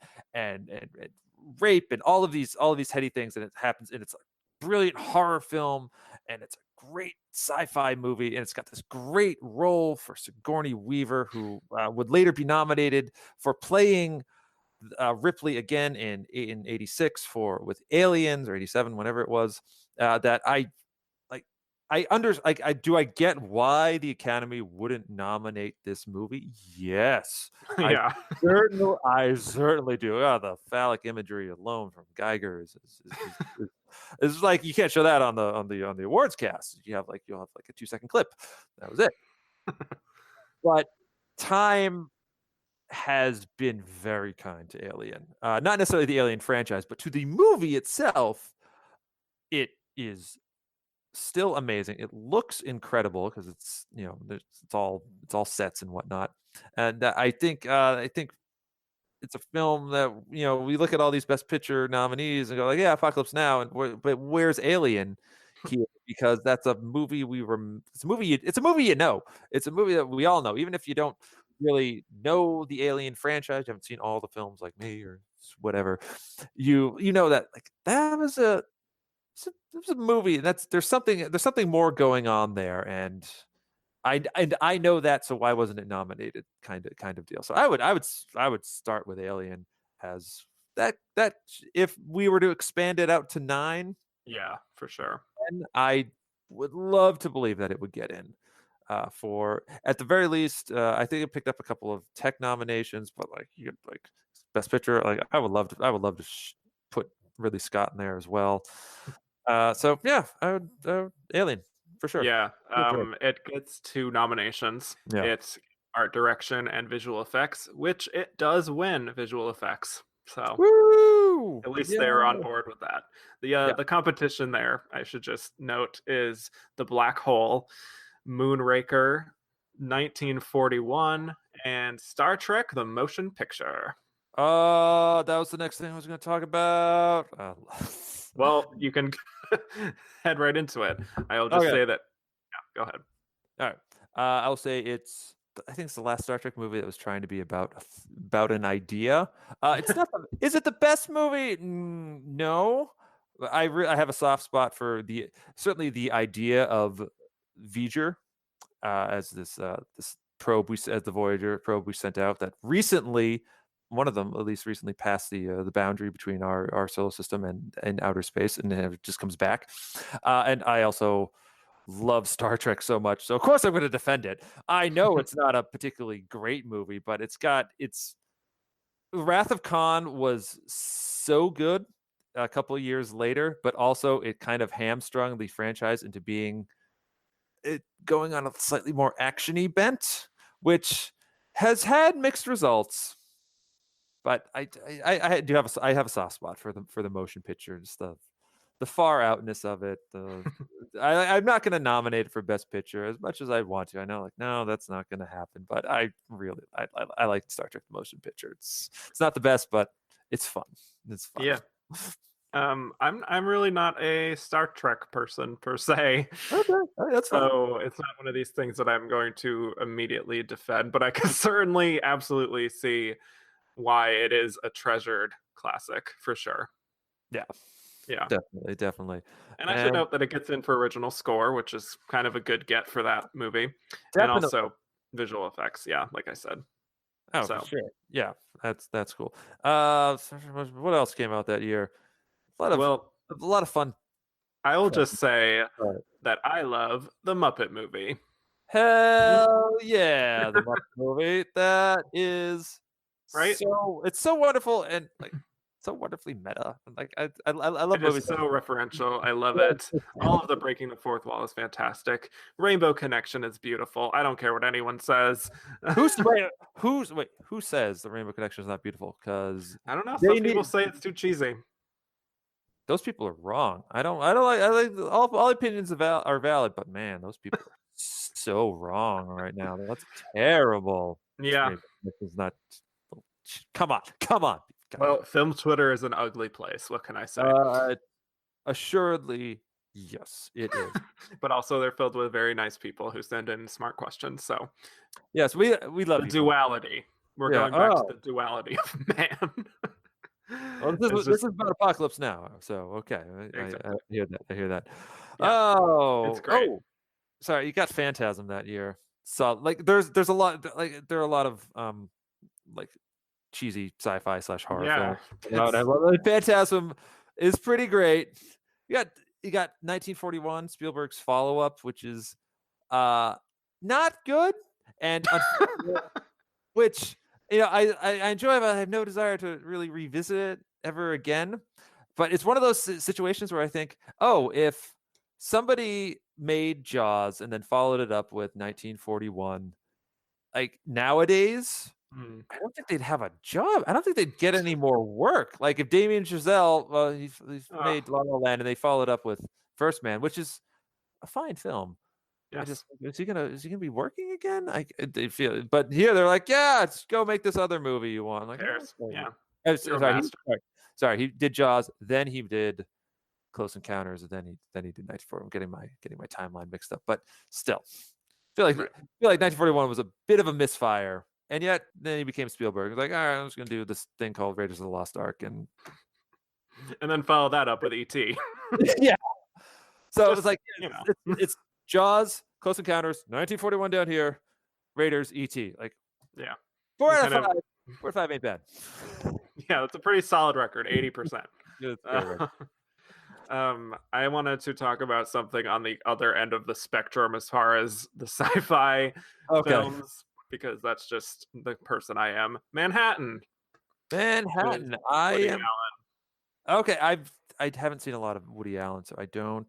rape and all of these heady things, and it happens, and it's a brilliant horror film, and it's a great sci-fi movie, and it's got this great role for Sigourney Weaver, who would later be nominated for playing Ripley again in 86 with Aliens, or 87, whenever it was. That I like. I get why the Academy wouldn't nominate this movie. Yes, Yeah. I certainly do. The phallic imagery alone from Geiger is like, you can't show that on the awards cast. You'll have like a 2-second clip. That was it. But time has been very kind to Alien. Not necessarily the Alien franchise, but to the movie itself. It is still amazing. It looks incredible because it's all sets and whatnot. And I think it's a film that, we look at all these Best Picture nominees and go like, yeah, Apocalypse Now, but where's Alien here? Because that's a movie it's a movie It's a movie It's a movie that we all know, even if you don't really know the Alien franchise, you haven't seen all the films like me or whatever. You know that like that was a movie. There's something more going on there, and I know that, so why wasn't it nominated? Kind of deal. So I would start with Alien as that if we were to expand it out to 9, yeah, for sure, then I would love to believe that it would get in. For at the very least, I think it picked up a couple of tech nominations, but like Best Picture, like I would love to put Ridley Scott in there as well. So yeah, I would Alien for sure. Yeah, it gets 2 nominations. Yeah. It's art direction and visual effects, which it does win visual effects. So Woo! At least they're on board with that. The competition there, I should just note, is The Black Hole, Moonraker, 1941, and Star Trek: The Motion Picture. That was the next thing I was going to talk about. Well, you can head right into it. I'll just say that. Yeah, go ahead. All right. I'll say I think it's the last Star Trek movie that was trying to be about an idea. It's not. Is it the best movie? No. I have a soft spot for certainly the idea of V'ger as this probe as the Voyager probe we sent out that recently. One of them, at least recently, passed the boundary between our solar system and outer space, and it just comes back. And I also love Star Trek so much, so of course I'm going to defend it. I know it's not a particularly great movie, but Wrath of Khan was so good a couple of years later, but also it kind of hamstrung the franchise into being going on a slightly more actiony bent, which has had mixed results. But I have a soft spot for the motion picture, just the far outness of it. I'm not going to nominate it for Best Picture as much as I want to. I know, like, no, that's not going to happen. But I like Star Trek: The Motion Picture. It's not the best, but it's fun. It's fun. Yeah. I'm really not a Star Trek person per se. Okay, that's fine. So it's not one of these things that I'm going to immediately defend, but I can certainly absolutely see why it is a treasured classic for sure. Yeah, definitely. And I should note that it gets in for original score, which is kind of a good get for that movie. Definitely. And also visual effects. Yeah, like I said. Oh, for sure. Yeah, that's cool. What else came out that year? A lot of fun. I will just say that I love the Muppet movie. Hell yeah, the Muppet movie. That is right. So it's so wonderful and like so wonderfully meta. Like I love movies. It's so referential. I love it. All of the breaking the fourth wall is fantastic. Rainbow Connection is beautiful. I don't care what anyone says. Who says the Rainbow Connection is not beautiful? Because I don't know. Some people say it's too cheesy. Those people are wrong. I like all opinions are valid, but man, those people are so wrong right now. That's terrible. Yeah. This is not. Come on. Well, film Twitter is an ugly place. What can I say? Assuredly, yes, it is. But also they're filled with very nice people who send in smart questions. So Yes, we love the you. duality. We're going back to the duality of man. Well, this is about Apocalypse Now, so okay. Exactly. I hear that. I hear that. Yeah, it's great. Sorry, you got Phantasm that year. So like, there's a lot, like there are a lot of like cheesy sci-fi / horror Yeah, films. And I love it. Phantasm is pretty great. You got 1941, Spielberg's follow-up, which is not good, and which I enjoy, but I have no desire to really revisit it ever again. But it's one of those situations where I think, oh, if somebody made Jaws and then followed it up with 1941, like nowadays, I don't think they'd have a job. I don't think they'd get any more work. Like if Damien Chazelle, well, he's made La La Land, and they followed up with First Man, which is a fine film. Yes. I just is he gonna be working again? They feel, but here they're like, yeah, let's go make this other movie you want. I'm like, oh, yeah. Sorry, he did Jaws, then he did Close Encounters, and then he did 1941. I'm getting my timeline mixed up, but still, feel like 1941 was a bit of a misfire, and yet then he became Spielberg. He's like, all right, I'm just gonna do this thing called Raiders of the Lost Ark, and then follow that up with E.T. Yeah. So it's like it's Jaws, Close Encounters, 1941 down here, Raiders, E.T. Like, yeah, 4 out of 5. 4 or 5 ain't bad. Yeah, that's a pretty solid record, 80%. I wanted to talk about something on the other end of the spectrum as far as the sci-fi films, because that's just the person I am. Manhattan. I am. Okay, I haven't seen a lot of Woody Allen, so I don't.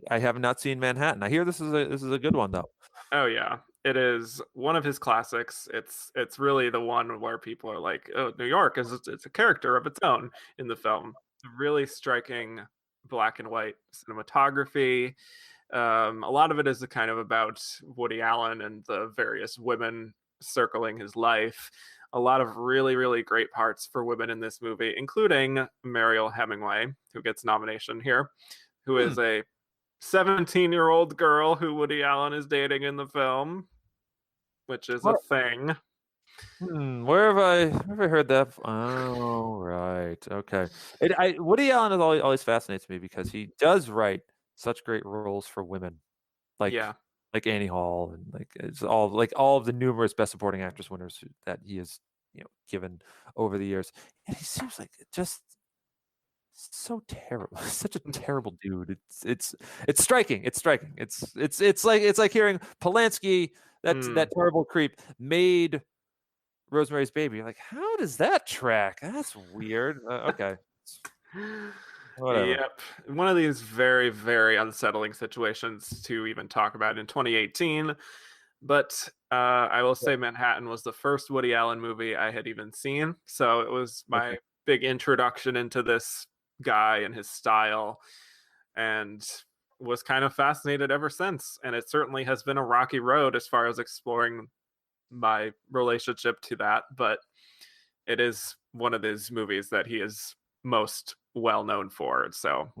I have not seen Manhattan. I hear this is a good one though. Oh yeah, it is one of his classics. It's really the one where people are like, "Oh, New York it's a character of its own in the film." Really striking black and white cinematography. A lot of it is kind of about Woody Allen and the various women circling his life. A lot of really, really great parts for women in this movie, including Mariel Hemingway, who gets nomination here, who is a 17-year-old girl who Woody Allen is dating in the film, which is a thing. Where have I heard that? Oh, right. Okay. Woody Allen always fascinates me because he does write such great roles for women, like Annie Hall, and like it's all of the numerous Best Supporting Actress winners that he has given over the years, and he seems like just so terrible, such a terrible dude. It's striking. It's striking. It's like hearing Polanski, that terrible creep, made Rosemary's Baby. Like, how does that track? That's weird. Okay. Whatever. Yep. One of these very, very unsettling situations to even talk about in 2018. But I will say Manhattan was the first Woody Allen movie I had even seen. So it was my big introduction into this guy and his style, and was kind of fascinated ever since. And it certainly has been a rocky road as far as exploring my relationship to that. But it is one of these movies that he is most well known for. So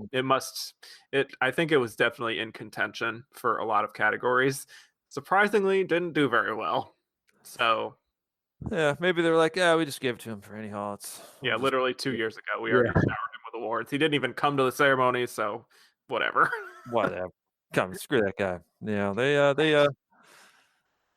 I think it was definitely in contention for a lot of categories. Surprisingly, didn't do very well. So yeah, maybe they're like, yeah, we just gave it to him for Annie Hall. Literally 2 years ago, we already showered him with awards. He didn't even come to the ceremony, so whatever. Whatever. Come, screw that guy. Yeah,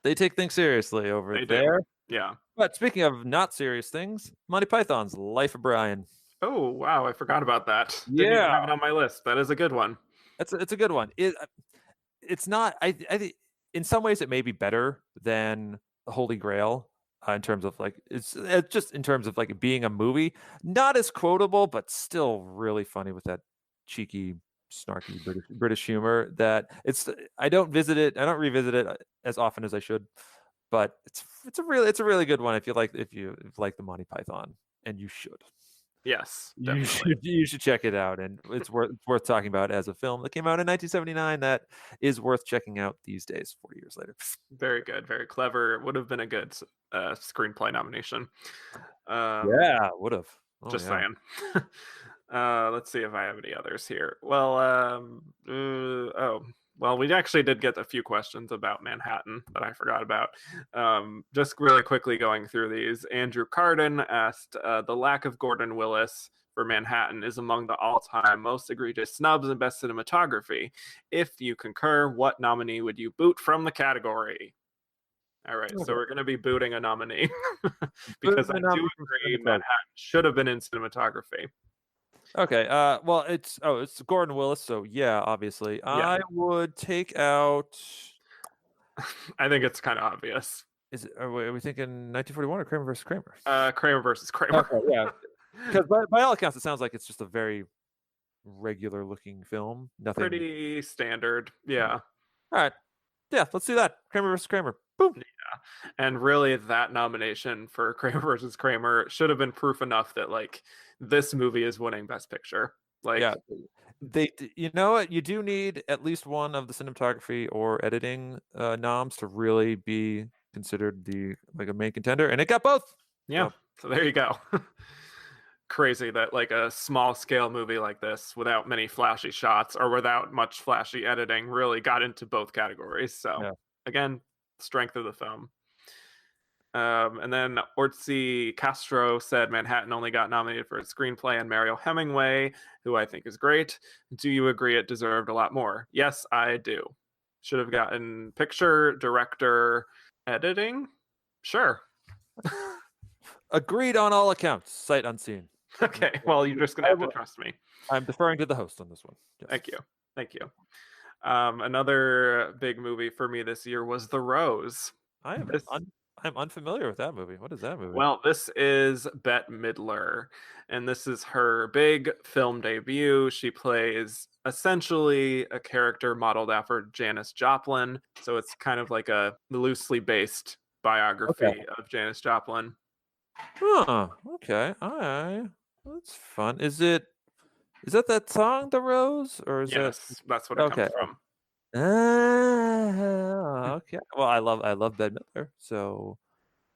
they take things seriously over there. Yeah. But speaking of not serious things, Monty Python's Life of Brian. Oh wow, I forgot about that. Didn't even have it on my list. That is a good one. It's a good one. It's not. I think in some ways it may be better than The Holy Grail in terms of like it's just in terms of like being a movie. Not as quotable, but still really funny with that cheeky, snarky British humor. That I don't revisit it as often as I should. But it's a really good one if you like the Monty Python, and you should. Yes, you should check it out, and it's worth talking about as a film that came out in 1979 that is worth checking out these days, 40 years later. Very good, very clever. Would have been a good screenplay nomination. Yeah, would have. Saying. Let's see if I have any others here. Well, well, we actually did get a few questions about Manhattan that I forgot about. Just really quickly going through these. Andrew Carden asked, the lack of Gordon Willis for Manhattan is among the all-time most egregious snubs in best cinematography. If you concur, what nominee would you boot from the category? All right, so we're going to be booting a nominee because I do agree Manhattan should have been in cinematography. Okay. Well, it's Gordon Willis, so yeah, obviously. Yeah. I would take out. I think it's kind of obvious. Are we thinking 1941 or Kramer versus Kramer? Kramer versus Kramer. Okay, yeah. Because by all accounts, it sounds like it's just a very regular-looking film. Nothing. Pretty standard. Yeah. All right. Yeah, let's do that. Kramer versus Kramer. Boom. Yeah. And really, that nomination for Kramer versus Kramer should have been proof enough that like this movie is winning Best Picture. Like, yeah, you know what? You do need at least one of the cinematography or editing noms to really be considered a main contender, and it got both. Yeah. So there you go. Crazy that like a small scale movie like this without many flashy shots or without much flashy editing really got into both categories. So again, strength of the film. And then Ortzi Castro said Manhattan only got nominated for a screenplay and Mariel Hemingway, who I think is great. Do you agree it deserved a lot more? Yes, I do. Should have gotten picture, director, editing? Sure. Agreed on all accounts, sight unseen. Okay, well, you're just going to have to trust me. I'm deferring to the host on this one. Yes. Thank you. Another big movie for me this year was The Rose. I'm unfamiliar with that movie. What is that movie? Well, this is Bette Midler, and this is her big film debut. She plays essentially a character modeled after Janis Joplin, so it's kind of like a loosely based biography of Janis Joplin. Huh. Okay. All right. That's fun. Is that song, The Rose, or is that's what it comes from. Okay. Well, I love Bette Midler, so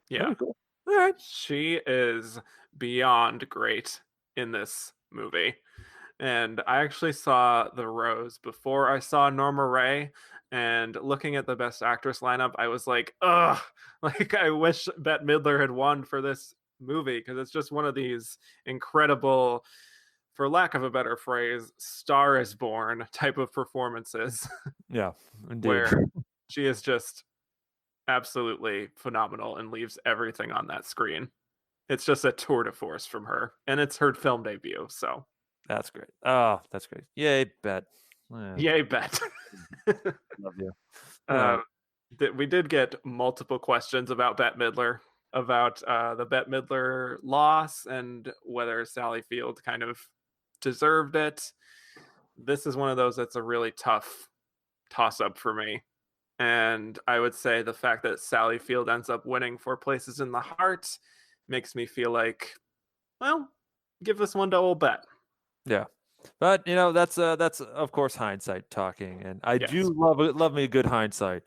yeah. Cool. All right. She is beyond great in this movie. And I actually saw The Rose before I saw Norma Rae. And looking at the Best Actress lineup, I was like, ugh, like I wish Bette Midler had won for this movie because it's just one of these incredible, for lack of a better phrase, Star is Born type of performances. Yeah, indeed. Where she is just absolutely phenomenal and leaves everything on that screen. It's just a tour de force from her, and it's her film debut, so that's great. Oh, that's great. Yay, Bette. Yay, Bette. Love you. We did get multiple questions about Bette Midler, about the Bette Midler loss and whether Sally Field kind of deserved it. This is one of those that's a really tough toss-up for me. And I would say the fact that Sally Field ends up winning for Places in the Heart makes me feel like, well, give this one to old Bette. Yeah. But that's of course hindsight talking, and I do love me a good hindsight.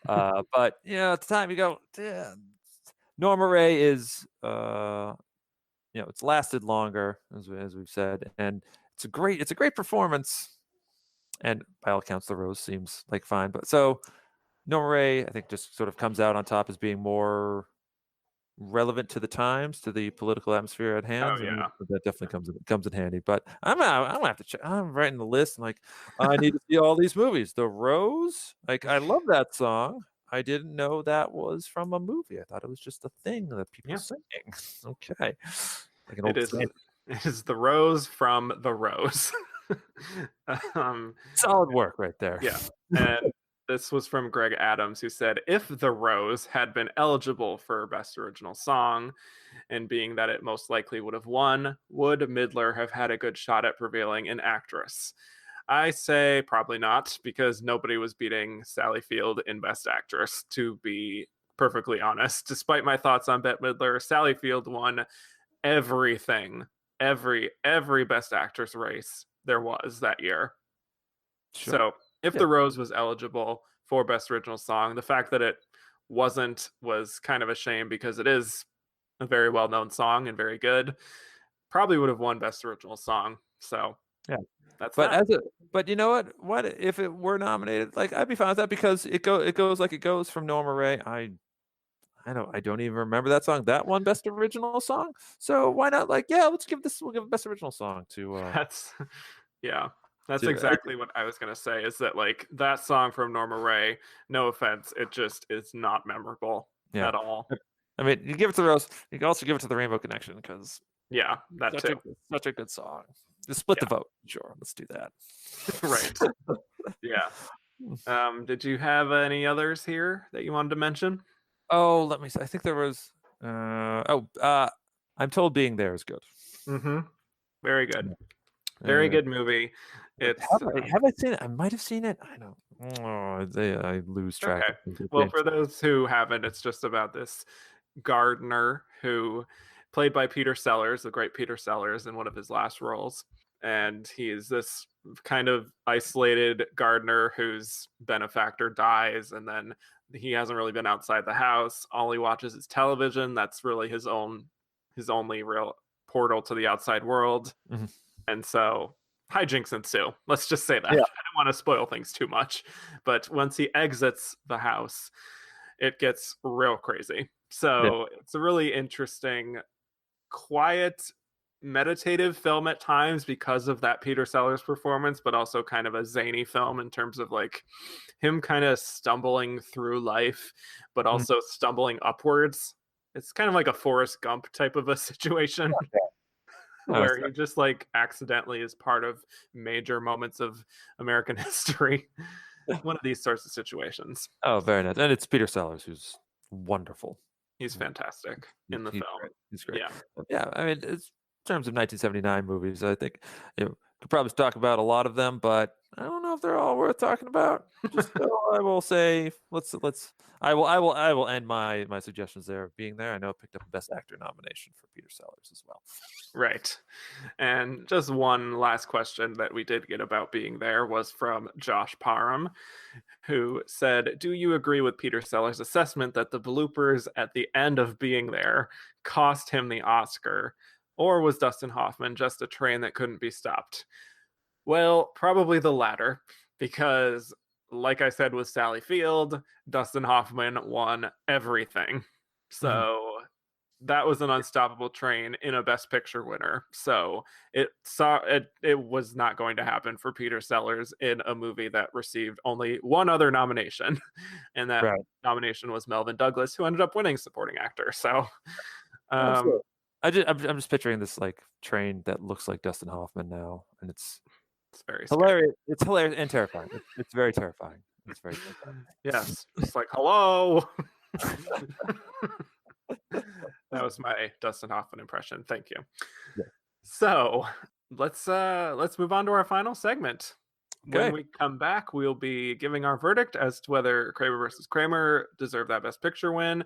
But at the time you go, Norma Rae is it's lasted longer as we've said, and it's a great performance. And by all accounts, The Rose seems like fine, but so Norma Rae I think just sort of comes out on top as being more relevant to the times, to the political atmosphere at hand. Oh, yeah. That definitely comes in handy. But I'm gonna have to check. I'm writing the list. I'm like, I need to see all these movies. The Rose, like I love that song. I didn't know that was from a movie. I thought it was just a thing that people singing. Okay, like an old it is The Rose from The Rose. Solid work right there. Yeah, and this was from Greg Adams, who said, if The Rose had been eligible for Best Original Song, and being that it most likely would have won, would Midler have had a good shot at prevailing in actress? I say probably not, because nobody was beating Sally Field in Best Actress, to be perfectly honest. Despite my thoughts on Bette Midler, Sally Field won everything, every Best Actress race there was that year. Sure. So if The Rose was eligible for Best Original Song, the fact that it wasn't was kind of a shame, because it is a very well-known song and very good. probably would have won Best Original Song. So yeah, that's but that. But you know what? What if it were nominated? Like, I'd be fine with that because it goes like it goes from Norma Rae. I don't even remember that song. That won Best Original Song. So why not? Like, yeah, we'll give Best Original Song to. That's exactly what I was gonna say. Is that like that song from Norma Rae? No offense, it just is not memorable at all. I mean, you give it to Rose. You can also give it to the Rainbow Connection because that too. Such a good song. Just split the vote. Sure, let's do that. Right. Yeah. Did you have any others here that you wanted to mention? Oh, let me see. I think there was. I'm Told Being There is good. Mm-hmm. Very good. Very good movie. It's have I seen it? I might have seen it. I don't. I lose track. Okay. Well, for those who haven't, it's just about this gardener who, played by Peter Sellers, the great Peter Sellers, in one of his last roles. And he is this kind of isolated gardener whose benefactor dies, and then he hasn't really been outside the house. All he watches is television. That's really his only real portal to the outside world. Mm-hmm. And so hijinks ensue. Let's just say that. I don't want to spoil things too much. But once he exits the house, it gets real crazy. So it's a really interesting, quiet, meditative film at times because of that Peter Sellers performance, but also kind of a zany film in terms of like him kind of stumbling through life, but also stumbling upwards. It's kind of like a Forrest Gump type of a situation. Where he just like accidentally is part of major moments of American history. One of these sorts of situations. Oh, very nice. And it's Peter Sellers, who's wonderful. He's fantastic in the film. He's great. Yeah. I mean, in terms of 1979 movies, I think could probably talk about a lot of them, but I don't know if they're all worth talking about. Just I will say, I will end my suggestions there of Being There. I know it picked up a Best Actor nomination for Peter Sellers as well. Right. And just one last question that we did get about Being There was from Josh Parham, who said, do you agree with Peter Sellers' assessment that the bloopers at the end of Being There cost him the Oscar? Or was Dustin Hoffman just a train that couldn't be stopped? Well, probably the latter, because like I said with Sally Field, Dustin Hoffman won everything. So that was an unstoppable train in a Best Picture winner. So it was not going to happen for Peter Sellers in a movie that received only one other nomination. And that nomination was Melvin Douglas, who ended up winning supporting actor. So I'm just picturing this like train that looks like Dustin Hoffman now, and it's very hilarious. It's hilarious and terrifying. It's very terrifying. It's very terrifying. Yes, it's like hello. That was my Dustin Hoffman impression. Thank you. Yeah. So let's move on to our final segment. Okay. When we come back, we'll be giving our verdict as to whether Kramer versus Kramer deserved that Best Picture win,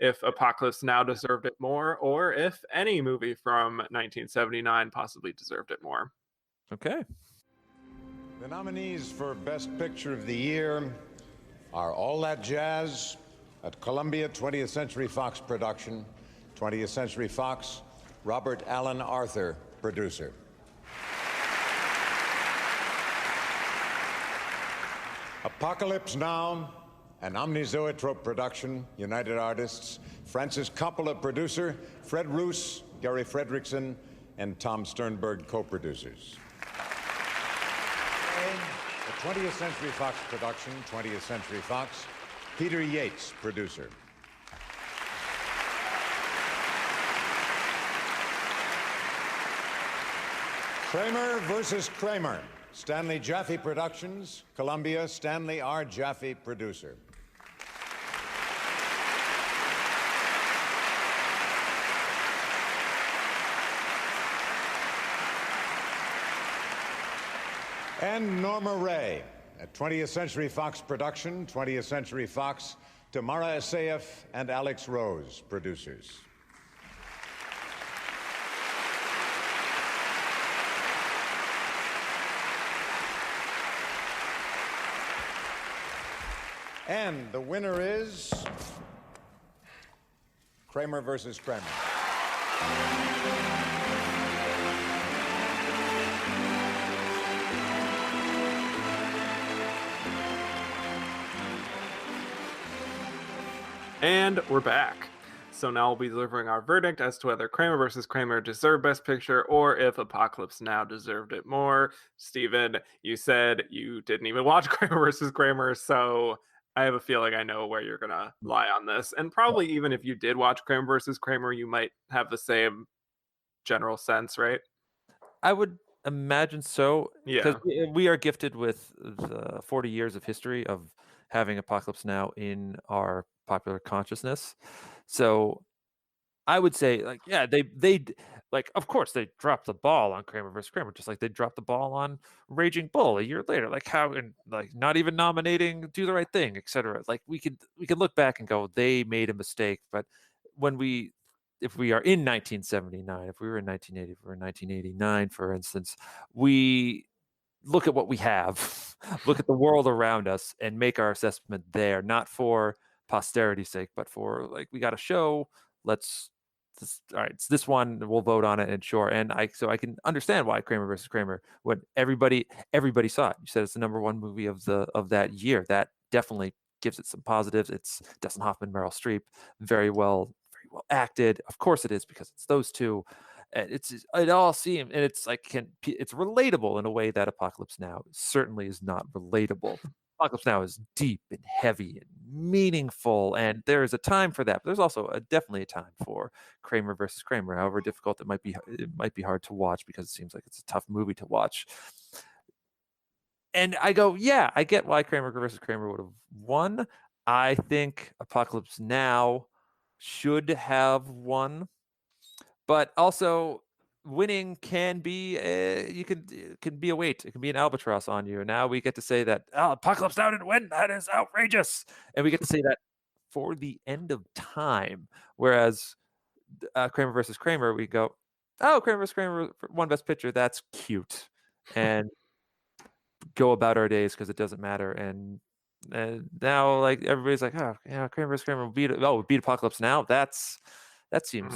if Apocalypse Now deserved it more, or if any movie from 1979 possibly deserved it more. Okay. The nominees for Best Picture of the Year are All That Jazz, at Columbia 20th Century Fox production, 20th Century Fox, Robert Allen Arthur, producer. Apocalypse Now, an omnizoetrope production, United Artists, Francis Coppola, producer, Fred Roos, Gary Fredrickson, and Tom Sternberg, co-producers. A 20th Century Fox production, 20th Century Fox, Peter Yates, producer. Kramer versus Kramer, Stanley Jaffe Productions, Columbia, Stanley R. Jaffe, producer. And Norma Rae, a 20th Century Fox production, 20th Century Fox, Tamara Asayev and Alex Rose, producers. And the winner is Kramer versus Kramer. And we're back. So now we'll be delivering our verdict as to whether Kramer versus Kramer deserved Best Picture or if Apocalypse Now deserved it more. Stephen, you said you didn't even watch Kramer versus Kramer, so I have a feeling I know where you're going to lie on this. And probably even if you did watch Kramer versus Kramer, you might have the same general sense, right? I would imagine so. Yeah. Because we are gifted with the 40 years of history of having Apocalypse Now in our popular consciousness. So I would say, like, yeah, they like, of course, they dropped the ball on Kramer versus Kramer, just like they dropped the ball on Raging Bull a year later. Like, how, and like not even nominating Do the Right Thing, etc. Like, we could look back and go, they made a mistake. But if we are in 1979, if we were in 1980, if we were in 1989, for instance, we look at what we have, look at the world around us, and make our assessment there, not for posterity's sake, but for, like, we got a show. All right, it's this one. We'll vote on it, and sure. And I can understand why Kramer versus Kramer, when everybody saw it. You said it's the number one movie of that year. That definitely gives it some positives. It's Dustin Hoffman, Meryl Streep, very well acted. Of course it is, because it's those two. It all seems, and it's like, it's relatable in a way that Apocalypse Now certainly is not relatable. Apocalypse Now is deep and heavy and meaningful, and there is a time for that. But there's also definitely a time for Kramer versus Kramer. However difficult it might be hard to watch, because it seems like it's a tough movie to watch. And I go, yeah, I get why Kramer versus Kramer would have won. I think Apocalypse Now should have won, but also winning can be it can be a weight. It can be an albatross on you. And now we get to say that, oh, Apocalypse Now didn't win. That is outrageous. And we get to say that for the end of time. Whereas Kramer versus Kramer, we go, oh, Kramer versus Kramer won Best Picture. That's cute. And go about our days, because it doesn't matter. And now, like, everybody's like, oh, yeah, Kramer versus Kramer beat Apocalypse Now. That seems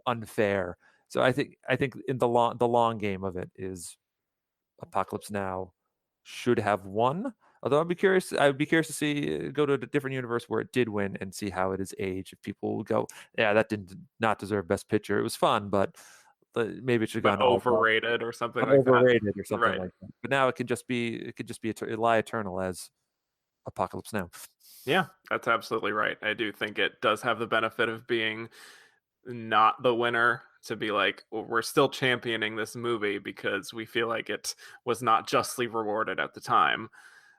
unfair. So I think in the long game of it is Apocalypse Now should have won. Although I would be curious to see, go to a different universe where it did win and see how it is aged. If people go, yeah, that did not deserve Best Picture. It was fun, but maybe it should have gone overrated or something like that. Overrated or something like that. But now it could just be lie eternal as Apocalypse Now. Yeah, that's absolutely right. I do think it does have the benefit of being not the winner, to be like, well, we're still championing this movie because we feel like it was not justly rewarded at the time.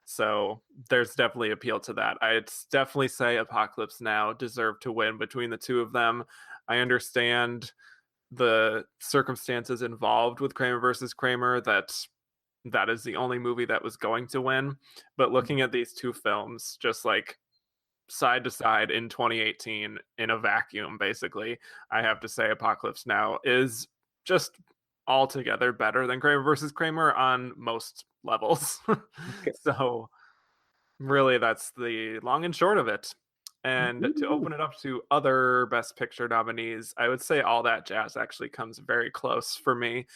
So there's definitely appeal to that. I'd definitely say Apocalypse Now deserved to win between the two of them. I understand the circumstances involved with Kramer versus Kramer, that is the only movie that was going to win. But looking at these two films, just like side to side in 2018 in a vacuum, basically, I have to say Apocalypse Now is just altogether better than Kramer versus Kramer on most levels. Okay. So really, that's the long and short of it. And to open it up to other Best Picture nominees, I would say All That Jazz actually comes very close for me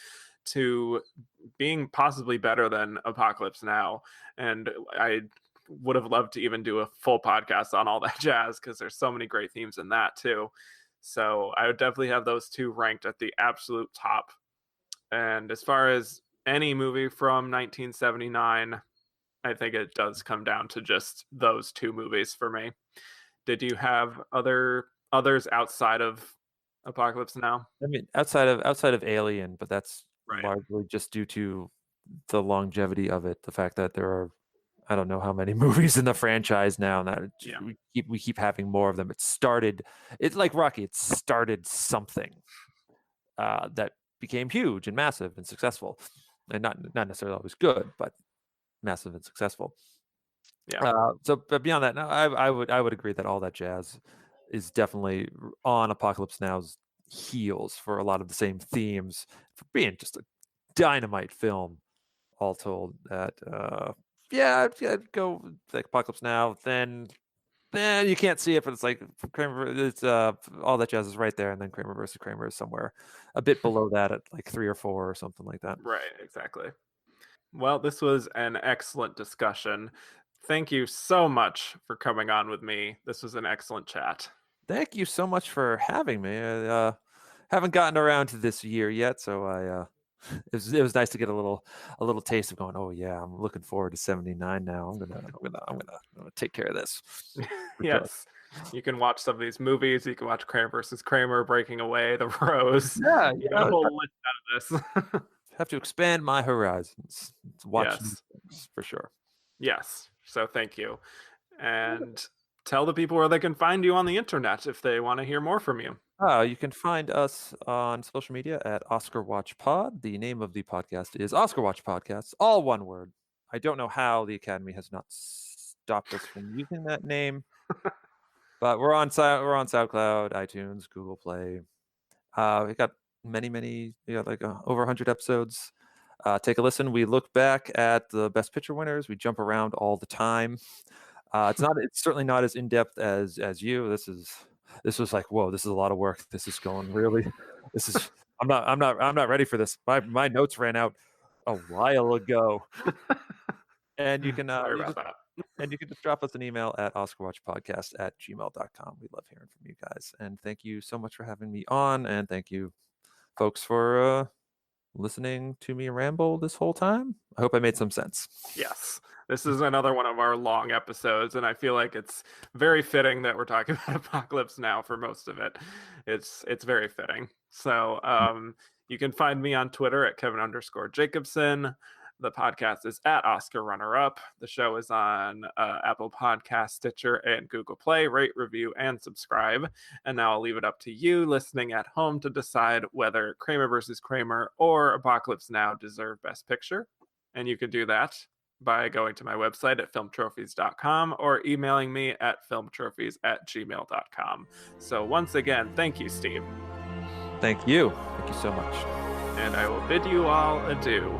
to being possibly better than Apocalypse Now. And I would have loved to even do a full podcast on All That Jazz, because there's so many great themes in that too. So I would definitely have those two ranked at the absolute top. And as far as any movie from 1979, I think it does come down to just those two movies for me. Did you have others outside of Apocalypse Now? I mean, outside of Alien, but that's largely just due to the longevity of it. The fact that there are, I don't know how many movies in the franchise now, and that we keep having more of them. It's like Rocky. It started something that became huge and massive and successful, and not necessarily always good, but massive and successful. Yeah. But beyond that, no, I would agree that All That Jazz is definitely on Apocalypse Now's heels for a lot of the same themes, for being just a dynamite film, all told. That I'd go like Apocalypse Now. Then you can't see it, but it's like Kramer. It's All That Jazz is right there, and then Kramer versus Kramer is somewhere a bit below that at like 3 or 4 or something like that. Right, exactly. Well, this was an excellent discussion. thank you so much for coming on with me. This was an excellent chat. Thank you so much for having me. I haven't gotten around to this year yet, so it was nice to get a little taste of going, oh yeah, I'm looking forward to 79 now. I'm gonna take care of this. Yes. You can watch some of these movies. You can watch Kramer versus Kramer, Breaking Away, The Rose. Yeah, you got a whole list out of this. Have to expand my horizons. Watch Yes. things for sure. Yes. So thank you. And tell the people where they can find you on the internet if they want to hear more from you. You can find us on social media at OscarWatch Pod. The name of the podcast is OscarWatch Podcast, all one word. I don't know how the Academy has not stopped us from using that name, but we're on SoundCloud, iTunes, Google Play. We got many, over 100 episodes. Take a listen. We look back at the Best Picture winners. We jump around all the time. It's certainly not as in depth as you. This was like, whoa, this is a lot of work. This is going really. I'm not ready for this. My notes ran out a while ago. And you can just drop us an email at OscarWatchPodcast@gmail.com. We love hearing from you guys. And thank you so much for having me on. And thank you, folks, for listening to me ramble this whole time. I hope I made some sense. Yes. This is another one of our long episodes, and I feel like it's very fitting that we're talking about Apocalypse Now for most of it. It's very fitting. So you can find me on Twitter at Kevin_Jacobson. The podcast is at Oscar Runner Up. The show is on Apple Podcast, Stitcher, and Google Play. Rate, review, and subscribe. And now I'll leave it up to you listening at home to decide whether Kramer versus Kramer or Apocalypse Now deserve Best Picture. And you can do that by going to my website at filmtrophies.com or emailing me at filmtrophies@gmail.com. So once again, thank you, Steve. Thank you. Thank you so much. And I will bid you all adieu.